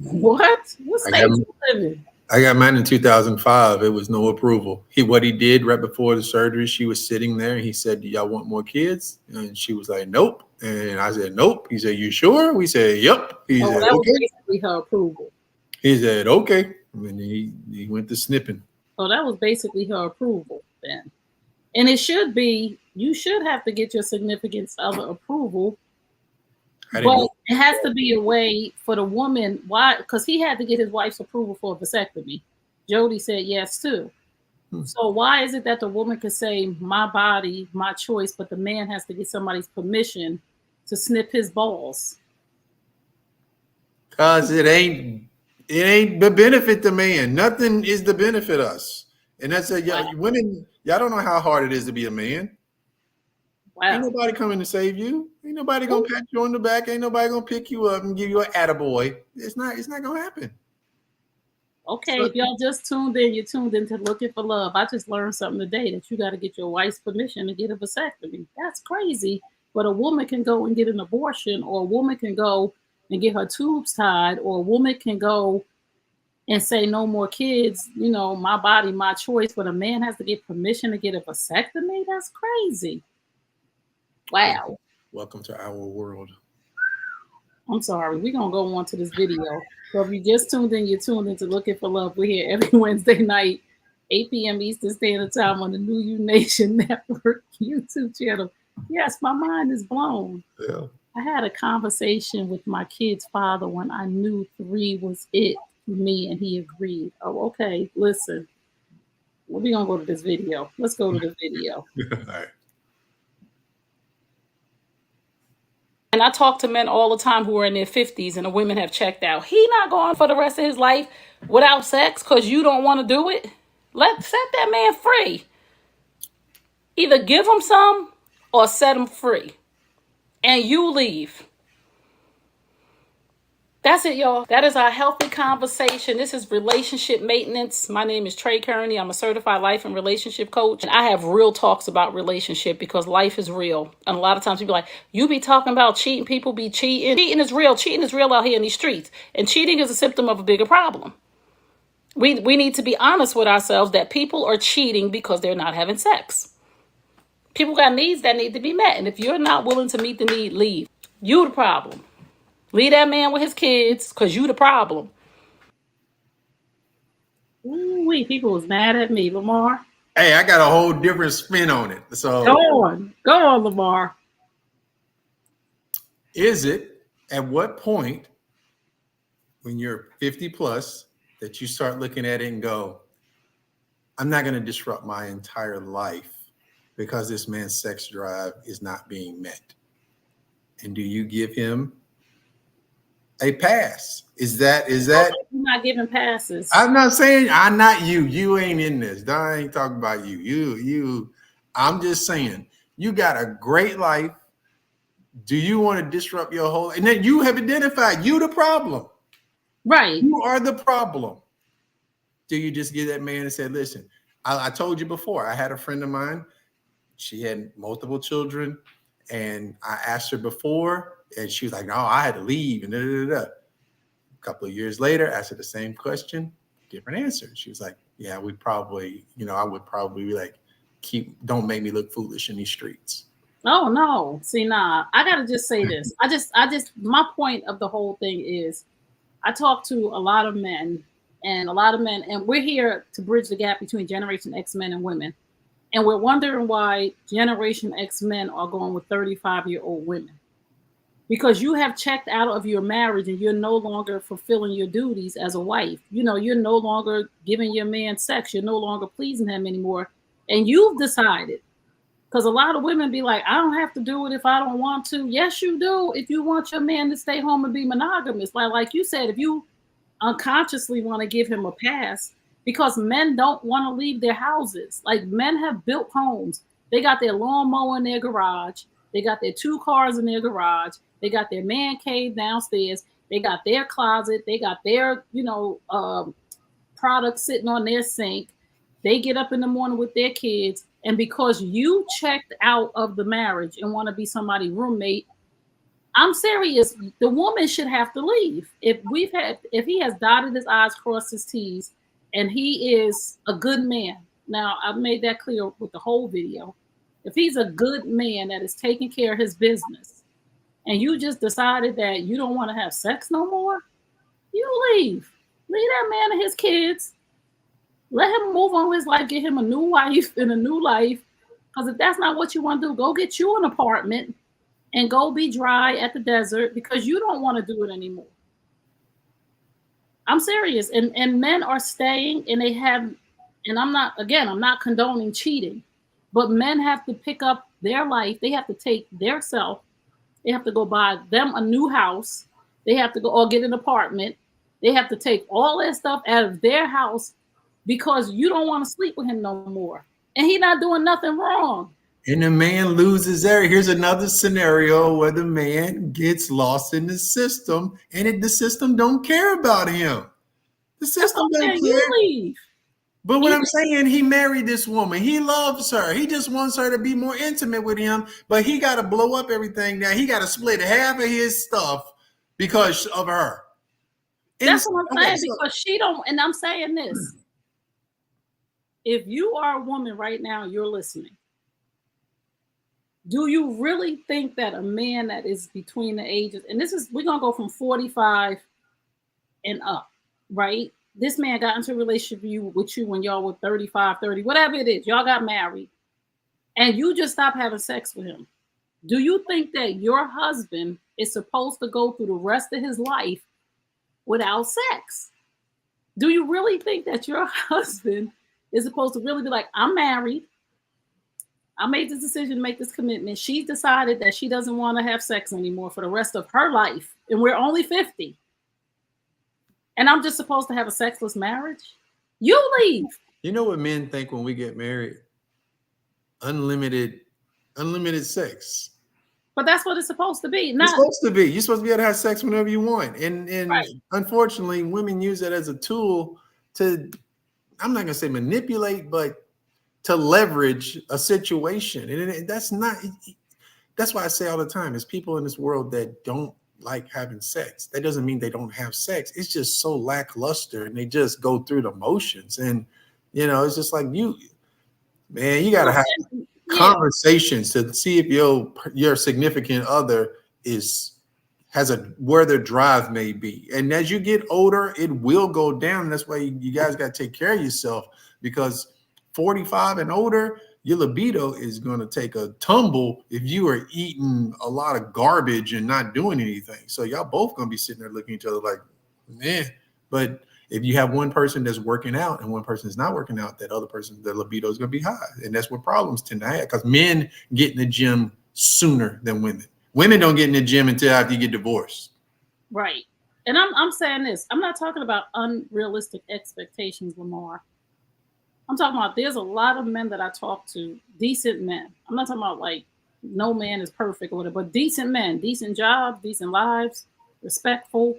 What? What state you live in? I got mine in 2005. It was no approval. What he did right before the surgery, she was sitting there and he said, do y'all want more kids? And she was like, nope. And I said, nope. He said, you sure? We said, yep. He said, that was okay. basically her approval. He said, okay. And he went to snipping. So that was basically her approval then. And it should be you should have to get your significant other approval, I didn't but go. it has to be a way for the woman. Why? Because he had to get his wife's approval for a vasectomy. Jody said yes too. Hmm. So why is it that the woman could say my body, my choice, but the man has to get somebody's permission to snip his balls? Cause it ain't the benefit the man. Nothing is the benefit us. And that's a Wow. women, y'all don't know how hard it is to be a man. Ain't Wow. nobody coming to save you. Ain't nobody gonna pat you on the back. Ain't nobody gonna pick you up and give you an attaboy. It's not gonna happen. Okay, So if y'all just tuned in, you tuned into Looking for Love. I just learned something today that you got to get your wife's permission to get a vasectomy. That's crazy. But a woman can go and get an abortion, or a woman can go and get her tubes tied, or a woman can go and say no more kids, my body, my choice. But a man has to get permission to get a vasectomy? That's crazy. welcome, Wow. welcome to our world. I'm sorry. We're going to go on to this video. So if you just tuned in, you're tuned into Looking for Love. We're here every Wednesday night, 8 p.m. Eastern Standard Time on the New You Nation Network YouTube channel. Yes, my mind is blown. Yeah. I had a conversation with my kid's father when I knew 3 was it for me, and he agreed. Oh, okay. Listen, we're going to go to this video. Let's go to the video. All right. And I talk to men all the time who are in their 50s and the women have checked out. He not going for the rest of his life without sex because you don't want to do it. Set that man free. Either give him some or set him free. And you leave. That's it, y'all. That is our healthy conversation. This is relationship maintenance. My name is Trey Kearney. I'm a certified life and relationship coach. And I have real talks about relationship because life is real. And a lot of times people are like, you be talking about cheating, people be cheating. Cheating is real. Cheating is real out here in these streets. And cheating is a symptom of a bigger problem. We need to be honest with ourselves that people are cheating because they're not having sex. People got needs that need to be met. And if you're not willing to meet the need, leave. You the problem. Leave that man with his kids because you the problem. Ooh, people was mad at me, Lamar. Hey, I got a whole different spin on it. So Go on, Lamar. is it at what point when you're 50 plus that you start looking at it and go, I'm not going to disrupt my entire life because this man's sex drive is not being met? And do you give him a pass? Is that You're not giving passes? I'm not saying I'm not you. You ain't in this. I ain't talking about you. I'm just saying you got a great life. Do you want to disrupt your whole? And then you have identified you the problem. Right. You are the problem. Do you just give that man and say, listen, I told you before, I had a friend of mine. She had multiple children. And I asked her before, and she was like, no, I had to leave. And A couple of years later, asked her the same question, different answer. She was like, yeah, I would probably be like, don't make me look foolish in these streets. Oh no. See, nah, I gotta just say this. My point of the whole thing is I talk to a lot of men, and we're here to bridge the gap between Generation X men and women. And we're wondering why Generation X men are going with 35-year-old women. Because you have checked out of your marriage and you're no longer fulfilling your duties as a wife. You're no longer giving your man sex. You're no longer pleasing him anymore. And you've decided, because a lot of women be like, I don't have to do it if I don't want to. Yes, you do. If you want your man to stay home and be monogamous. Like you said, if you unconsciously want to give him a pass, because men don't want to leave their houses. Like, men have built homes. They got their lawnmower in their garage. They got their 2 cars in their garage. They got their man cave downstairs. They got their closet. They got their, products sitting on their sink. They get up in the morning with their kids. And because you checked out of the marriage and want to be somebody's roommate, I'm serious. The woman should have to leave. If he has dotted his I's, crossed his T's, and he is a good man. Now, I've made that clear with the whole video. If he's a good man that is taking care of his business, and you just decided that you don't want to have sex no more, you leave. Leave that man and his kids. Let him move on with his life, get him a new wife and a new life, Because if that's not what you want to do, go get you an apartment and go be dry at the desert because you don't want to do it anymore. I'm serious. And men are staying and they have, and I'm not condoning cheating, but men have to pick up their life. They have to take their self. They have to go buy them a new house. They have to go or get an apartment. They have to take all that stuff out of their house because you don't want to sleep with him no more. And he not doing nothing wrong. And the man loses there. Here's another scenario where the man gets lost in the system, and the system don't care about him. The That's what system I'm don't saying. You care. leave. But what Either I'm saying, he married this woman. He loves her. He just wants her to be more intimate with him. But he got to blow up everything now. He got to split half of his stuff because of her. And that's what I'm okay, saying so because she don't. And I'm saying this: if you are a woman right now, you're listening. Do you really think that a man that is between the ages, and this is, we're gonna go from 45 and up, right? This man got into a relationship with you when y'all were 35, 30, whatever it is, y'all got married, and you just stopped having sex with him. Do you think that your husband is supposed to go through the rest of his life without sex? Do you really think that your husband is supposed to really be like, I'm married, I made this decision to make this commitment. She's decided that she doesn't want to have sex anymore for the rest of her life. And we're only 50. And I'm just supposed to have a sexless marriage? You leave. you know what men think when we get married? Unlimited, unlimited sex. But that's what it's supposed to be. It's Not supposed to be. You're supposed to be able to have sex whenever you want. And right. unfortunately, women use that as a tool to, I'm not gonna say manipulate, but to leverage a situation. And that's not, that's why I say all the time, there's people in this world that don't like having sex. That doesn't mean they don't have sex. It's just so lackluster and they just go through the motions. And it's just like man, you gotta have Yeah, conversations to see if your significant other is has a where their drive may be. And as you get older, it will go down. That's why you guys got to take care of yourself, because 45 and older, your libido is going to take a tumble if you are eating a lot of garbage and not doing anything. So y'all both going to be sitting there looking at each other like, man. But if you have one person that's working out and one person is not working out, that other person, their libido is going to be high. And that's what problems tend to have, because men get in the gym sooner than women. Women don't get in the gym until after you get divorced. right. And I'm saying this. I'm not talking about unrealistic expectations, Lamar. I'm talking about there's a lot of men that I talk to, decent men. I'm not talking about like no man is perfect or whatever, but decent men, decent jobs, decent lives, respectful,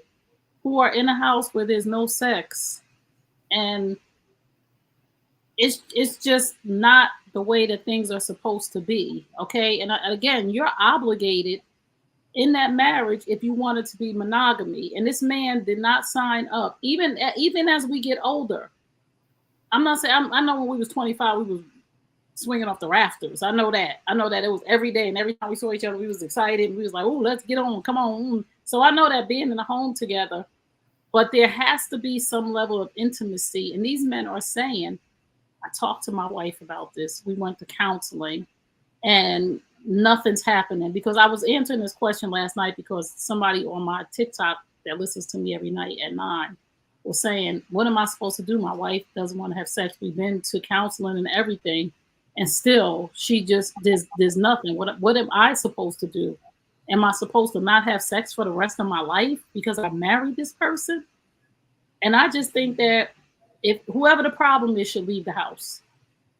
who are in a house where there's no sex. And it's just not the way that things are supposed to be. Okay. And again, you're obligated in that marriage if you want it to be monogamy. And this man did not sign up. Even as we get older, I'm not saying I know when we was 25, we was swinging off the rafters. I know that. I know that it was every day, and every time we saw each other, we was excited. And we was like, "Oh, let's get on, come on." So I know that being in the home together, but there has to be some level of intimacy. And these men are saying, I talked to my wife about this. We went to counseling, and nothing's happening because I was answering this question last night because somebody on my TikTok that listens to me every night at 9 was saying, what am I supposed to do? My wife doesn't want to have sex. We've been to counseling and everything, and still she just there's nothing. What am I supposed to do? Am I supposed to not have sex for the rest of my life because I married this person? And I just think that if whoever the problem is should leave the house.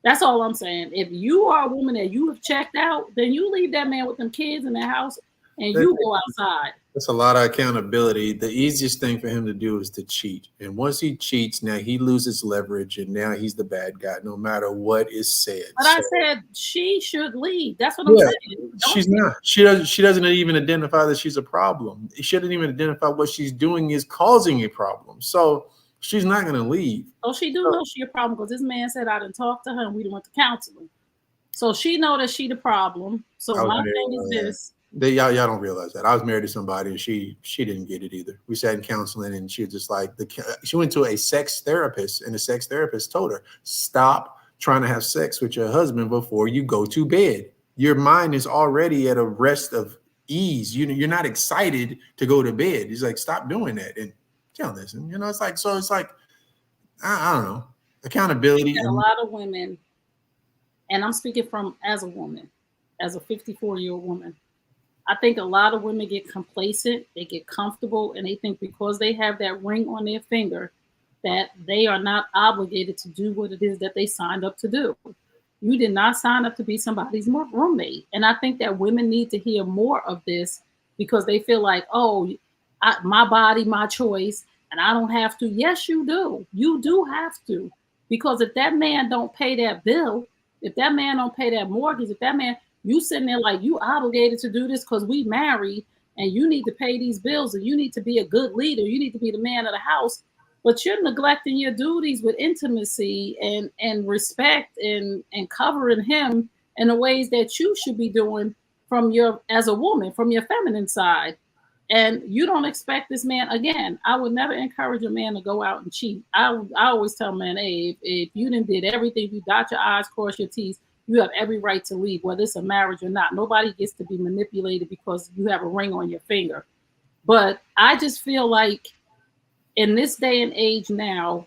That's all I'm saying. If you are a woman that you have checked out, then you leave that man with them kids in the house and you go outside. That's a lot of accountability. The easiest thing for him to do is to cheat. And once he cheats, now he loses leverage and now he's the bad guy, no matter what is said. But I said she should leave. That's what I'm yeah, saying. she's not. She doesn't even identify that she's a problem. She doesn't even identify what she's doing is causing a problem. So she's not going to leave. Oh, she do know she a problem because this man said I didn't talk to her and we went to counseling. So she know that she the problem. So my thing is this. Y'all don't realize that I was married to somebody and she didn't get it either. We sat in counseling and she was just like she went to a sex therapist and the sex therapist told her, stop trying to have sex with your husband before you go to bed. Your mind is already at a rest of ease. You're not excited to go to bed. He's like, stop doing that. And you don't listen. It's like, so it's like, I don't know, accountability. That a And lot of women, and I'm speaking from as a woman, as a 54-year-old woman, I think a lot of women get complacent, they get comfortable, and they think because they have that ring on their finger that they are not obligated to do what it is that they signed up to do. You did not sign up to be somebody's roommate. And I think that women need to hear more of this because they feel like, oh, my body, my choice, and I don't have to. Yes, you do. You do have to. Because if that man don't pay that bill, if that man don't pay that mortgage, if that man, you sitting there like you obligated to do this because we married and you need to pay these bills and you need to be a good leader. You need to be the man of the house, but you're neglecting your duties with intimacy and respect and covering him in the ways that you should be doing from your as a woman, from your feminine side. And you don't expect this man again. I would never encourage a man to go out and cheat. I always tell men, hey, if you didn't did everything, you dot your I's, cross your T's, you have every right to leave, whether it's a marriage or not. Nobody gets to be manipulated because you have a ring on your finger. But I just feel like in this day and age now,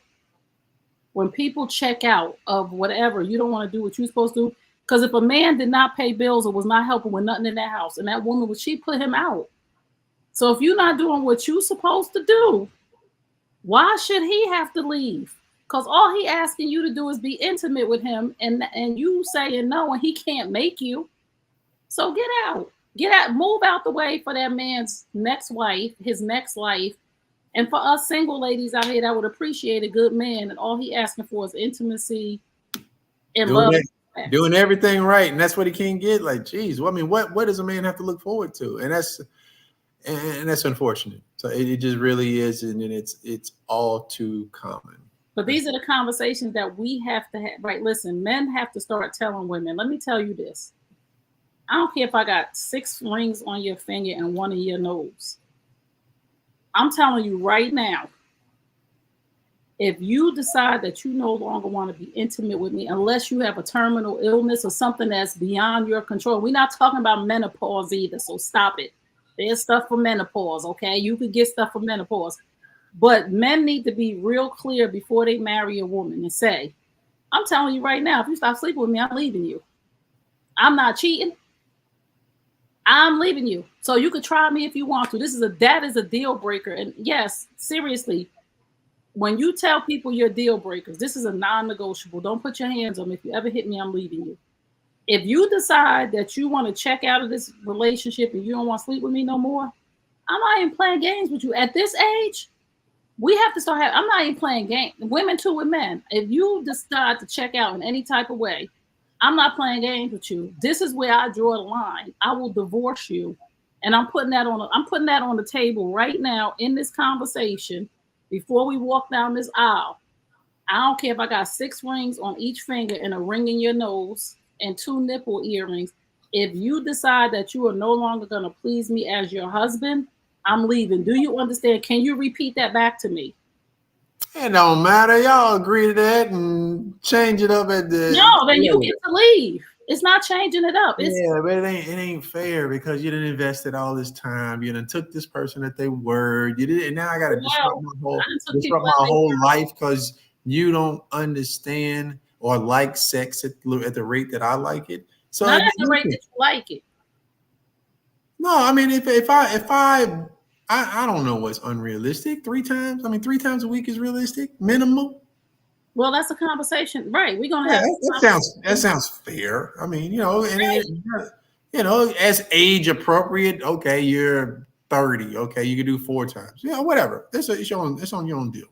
when people check out of whatever, you don't want to do what you're supposed to do. Because if a man did not pay bills or was not helping with nothing in that house, and that woman she put him out. So if you're not doing what you're supposed to do, why should he have to leave? Because all he asking you to do is be intimate with him, and you saying no, and he can't make you. So get out. Get out, move out the way for that man's next wife, his next life. And for us single ladies out here that would appreciate a good man, and all he asking for is intimacy and doing love. doing everything right, and that's what he can't get. Like, geez, well, I mean, what does a man have to look forward to? And that's unfortunate. So it just really is, and it's all too common. But these are the conversations that we have to have. Right? Listen, men have to start telling women. Let me tell you this. I don't care if I got 6 rings on your finger and 1 in your nose. I'm telling you right now, if you decide that you no longer want to be intimate with me, unless you have a terminal illness or something that's beyond your control, we're not talking about menopause either, so stop it. There's stuff for menopause, okay? You could get stuff for menopause. But men need to be real clear before they marry a woman and say, I'm telling you right now, if you stop sleeping with me, I'm leaving you. I'm not cheating. I'm leaving you. So you could try me if you want to. That is a deal breaker. And yes, seriously, when you tell people you're deal breakers, this is a non-negotiable. Don't put your hands on me. If you ever hit me, I'm leaving you. If you decide that you want to check out of this relationship and you don't want to sleep with me no more, I'm not even playing games with you. At this age, we have to start I'm not even playing games. Women too with men. If you decide to check out in any type of way, I'm not playing games with you. This is where I draw the line. I will divorce you. And I'm putting that on the table right now in this conversation before we walk down this aisle. I don't care if I got 6 rings on each finger and a ring in your nose and 2 nipple earrings. If you decide that you are no longer going to please me as your husband, I'm leaving. Do you understand? Can you repeat that back to me? It don't matter. Y'all agree to that and change it up at the. No, then you get to leave. It's not changing it up. Yeah, but it ain't fair because you didn't invested all this time. You done took this person at their word. You did, and now I got to disrupt my whole life because you don't understand or like sex at the rate that I like it. So not at the rate that you like it. No, I mean I don't know what's unrealistic. 3 times. I mean, 3 times a week is realistic, minimal. Well, that's a conversation, right? We're gonna have that sounds fair. I mean, as age appropriate. Okay, you're 30. Okay, you can do 4 times. Yeah, whatever. It's on your own deal.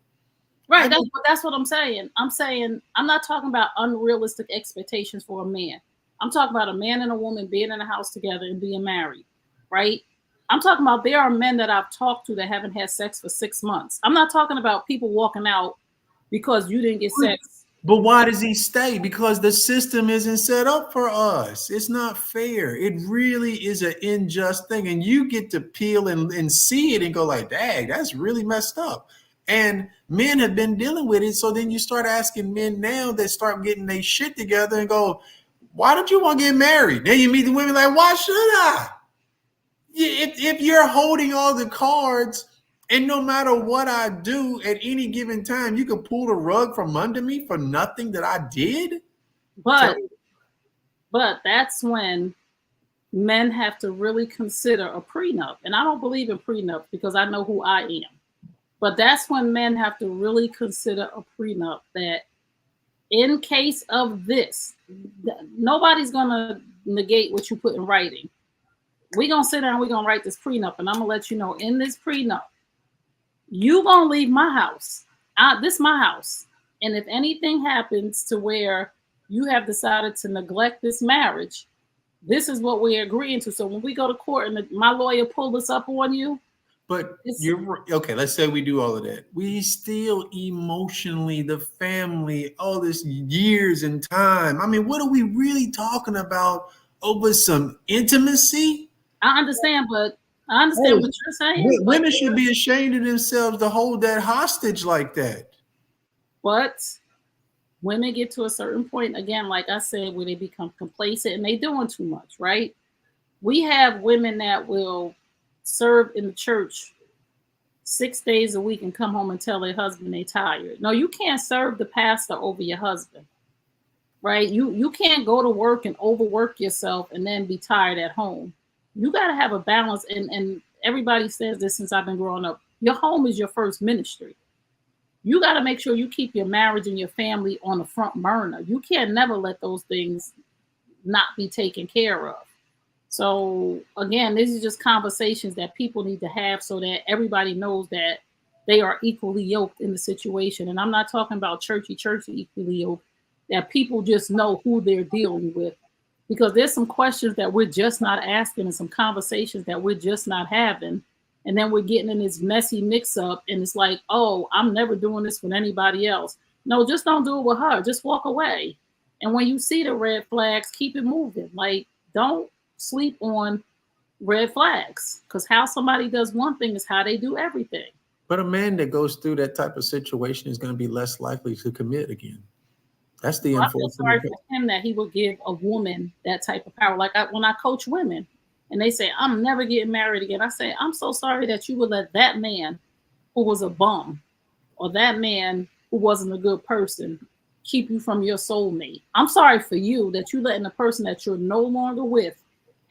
Right. That's what I'm saying. I'm saying I'm not talking about unrealistic expectations for a man. I'm talking about a man and a woman being in a house together and being married, right? I'm talking about there are men that I've talked to that haven't had sex for 6 months. I'm not talking about people walking out because you didn't get sex. But why does he stay? Because the system isn't set up for us. It's not fair. It really is an unjust thing. And you get to peel and see it and go like, dang, that's really messed up. And men have been dealing with it. So then you start asking men now that start getting their shit together and go, why don't you want to get married? Then you meet the women like, why should I? If you're holding all the cards, and no matter what I do at any given time, you can pull the rug from under me for nothing that I did. But Tell that's when men have to really consider a prenup. And I don't believe in prenup because I know who I am. But that's when men have to really consider a prenup that in case of this, nobody's going to negate what you put in writing. We're going to sit down and we're going to write this prenup. And I'm going to let you know in this prenup, you going to leave my house. This my house. And if anything happens to where you have decided to neglect this marriage, this is what we're agreeing to. So when we go to court and my lawyer pull this up on you, But you're okay. Let's say we do all of that. We still emotionally, the family, all this years and time. I mean, what are we really talking about over some intimacy? I understand, but I understand what you're saying. Women should be ashamed of themselves to hold that hostage like that. But women get to a certain point, again, like I said, where they become complacent and they doing too much, right? We have women that will serve in the church 6 days a week and come home and tell their husband they tired. No, you can't serve the pastor over your husband, right? You can't go to work and overwork yourself and then be tired at home. You got to have a balance. And everybody says this since I've been growing up. Your home is your first ministry. You got to make sure you keep your marriage and your family on the front burner. You can't never let those things not be taken care of. So again, this is just conversations that people need to have so that everybody knows that they are equally yoked in the situation. And I'm not talking about churchy equally yoked, that people just know who they're dealing with. Because there's some questions that we're just not asking and some conversations that we're just not having. And then we're getting in this messy mix up and it's like, oh, I'm never doing this with anybody else. No, just don't do it with her. Just walk away. And when you see the red flags, keep it moving. Like, don't sleep on red flags, because how somebody does one thing is how they do everything. But a man that goes through that type of situation is going to be less likely to commit again. That's the I feel sorry unfortunate. for him that he would give a woman that type of power. Like when I coach women and they say, I'm never getting married again. I say, I'm so sorry that you would let that man who was a bum or that man who wasn't a good person keep you from your soulmate. I'm sorry for you that you letting the person that you're no longer with.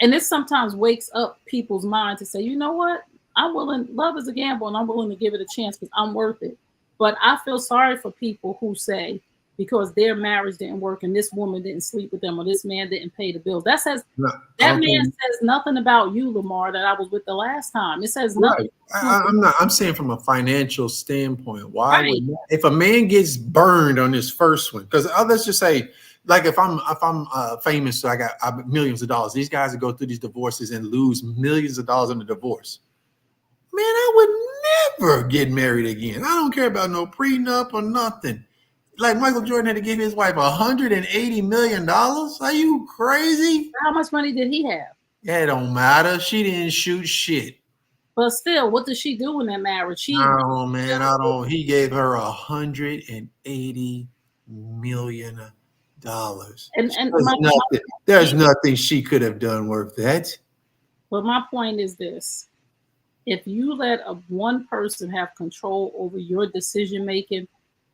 And this sometimes wakes up people's mind to say, you know what? I'm willing, love is a gamble and I'm willing to give it a chance because I'm worth it. But I feel sorry for people who say, because their marriage didn't work and this woman didn't sleep with them or this man didn't pay the bills. That man says nothing about you, Lamar, that I was with the last time. It says nothing. Right. I'm saying from a financial standpoint. Why would, if a man gets burned on his first one? Because let's just say, like if I'm famous, so I got millions of dollars. These guys that go through these divorces and lose millions of dollars on the divorce. Man, I would never get married again. I don't care about no prenup or nothing. Like Michael Jordan had to give his wife $180 million. Are you crazy? How much money did he have? It don't matter. She didn't shoot shit. But still, what did she do in that marriage? Oh man, I don't. He gave her $180 million. There's nothing she could have done worth that. But my point is this: if you let one person have control over your decision making,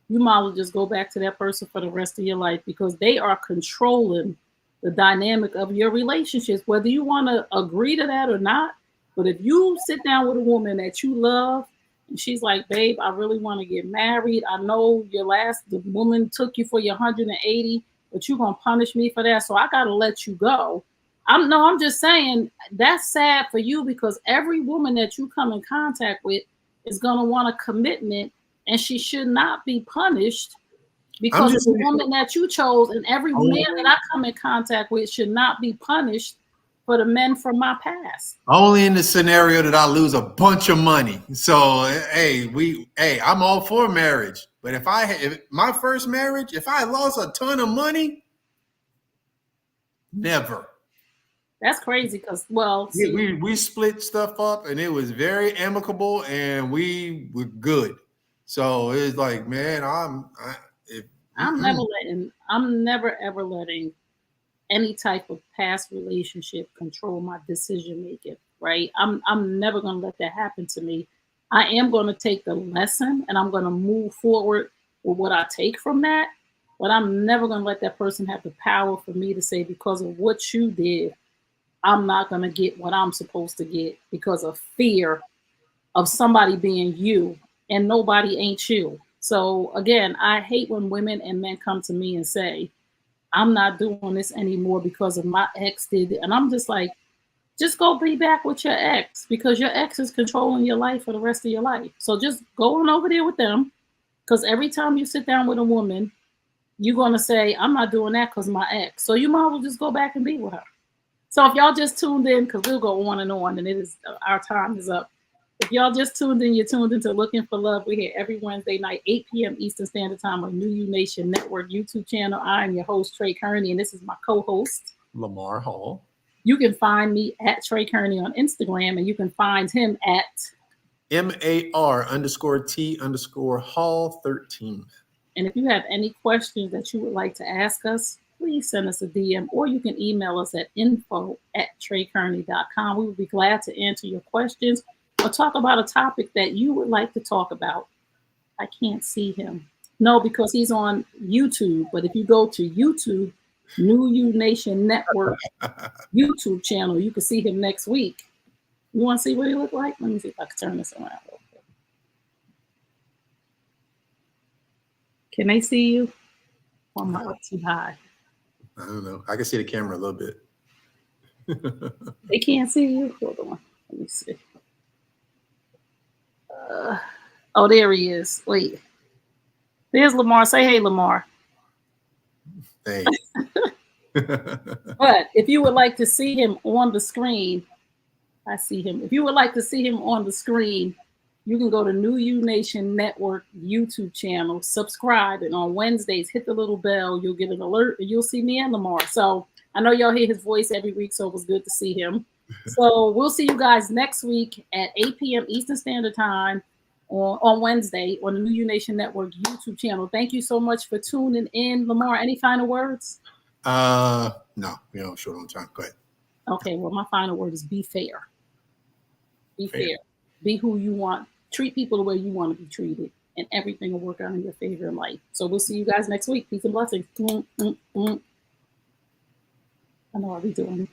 you might as well just go back to that person for the rest of your life because they are controlling the dynamic of your relationships, whether you want to agree to that or not. But if you sit down with a woman that you love and she's like, babe, I really want to get married. I know the woman took you for your 180, but you're going to punish me for that. So I got to let you go. I'm just saying that's sad for you because every woman that you come in contact with is going to want a commitment. And she should not be punished because the woman that you chose and every man that I come in contact with should not be punished for the men from my past. Only in the scenario that I lose a bunch of money. So, I'm all for marriage. But if my first marriage, if I lost a ton of money, never. That's crazy because, we split stuff up and it was very amicable and we were good. So it's like, man, if mm-mm. I'm never ever letting any type of past relationship control my decision making, right? I'm never going to let that happen to me. I am going to take the lesson and I'm going to move forward with what I take from that, but I'm never going to let that person have the power for me to say because of what you did, I'm not going to get what I'm supposed to get because of fear of somebody being you and nobody ain't you. So again, I hate when women and men come to me and say, I'm not doing this anymore because of my ex did it. And I'm just like, just go be back with your ex because your ex is controlling your life for the rest of your life. So just go on over there with them because every time you sit down with a woman, you're going to say, I'm not doing that because my ex. So you might as well just go back and be with her. So if y'all just tuned in, because we'll go on, and it is our time is up. If y'all just tuned in, you're tuned into Looking for Love. We're here every Wednesday night, 8 p.m. Eastern Standard Time on New You Nation Network YouTube channel. I am your host, Trey Kearney, and this is my co-host, Lamar Hall. You can find me at Trey Kearney on Instagram, and you can find him at MAR_T_Hall 13. And if you have any questions that you would like to ask us, please send us a DM or you can email us at info@treykearney.com. We would be glad to answer your questions or talk about a topic that you would like to talk about. I can't see him. No, because he's on YouTube. But if you go to YouTube, New You Nation Network YouTube channel, you can see him next week. You want to see what he look like? Let me see if I can turn this around. Can they see you? Or am I up too high? I don't know. I can see the camera a little bit. They can't see you? Hold on. Let me see. Oh, there he is. Wait. There's Lamar. Say hey, Lamar. Hey. But if you would like to see him on the screen, I see him. If you would like to see him on the screen, you can go to New You Nation Network YouTube channel, subscribe, and on Wednesdays, hit the little bell. You'll get an alert, and you'll see me and Lamar. So I know y'all hear his voice every week, so it was good to see him. So we'll see you guys next week at 8 p.m. Eastern Standard Time on Wednesday on the New You Nation Network YouTube channel. Thank you so much for tuning in. Lamar, any final words? No, short on time. Go ahead. Okay, well, my final word is be fair. Be fair. Be who you want. Treat people the way you want to be treated, and everything will work out in your favor in life. So we'll see you guys next week. Peace and blessings. I know I'll be doing them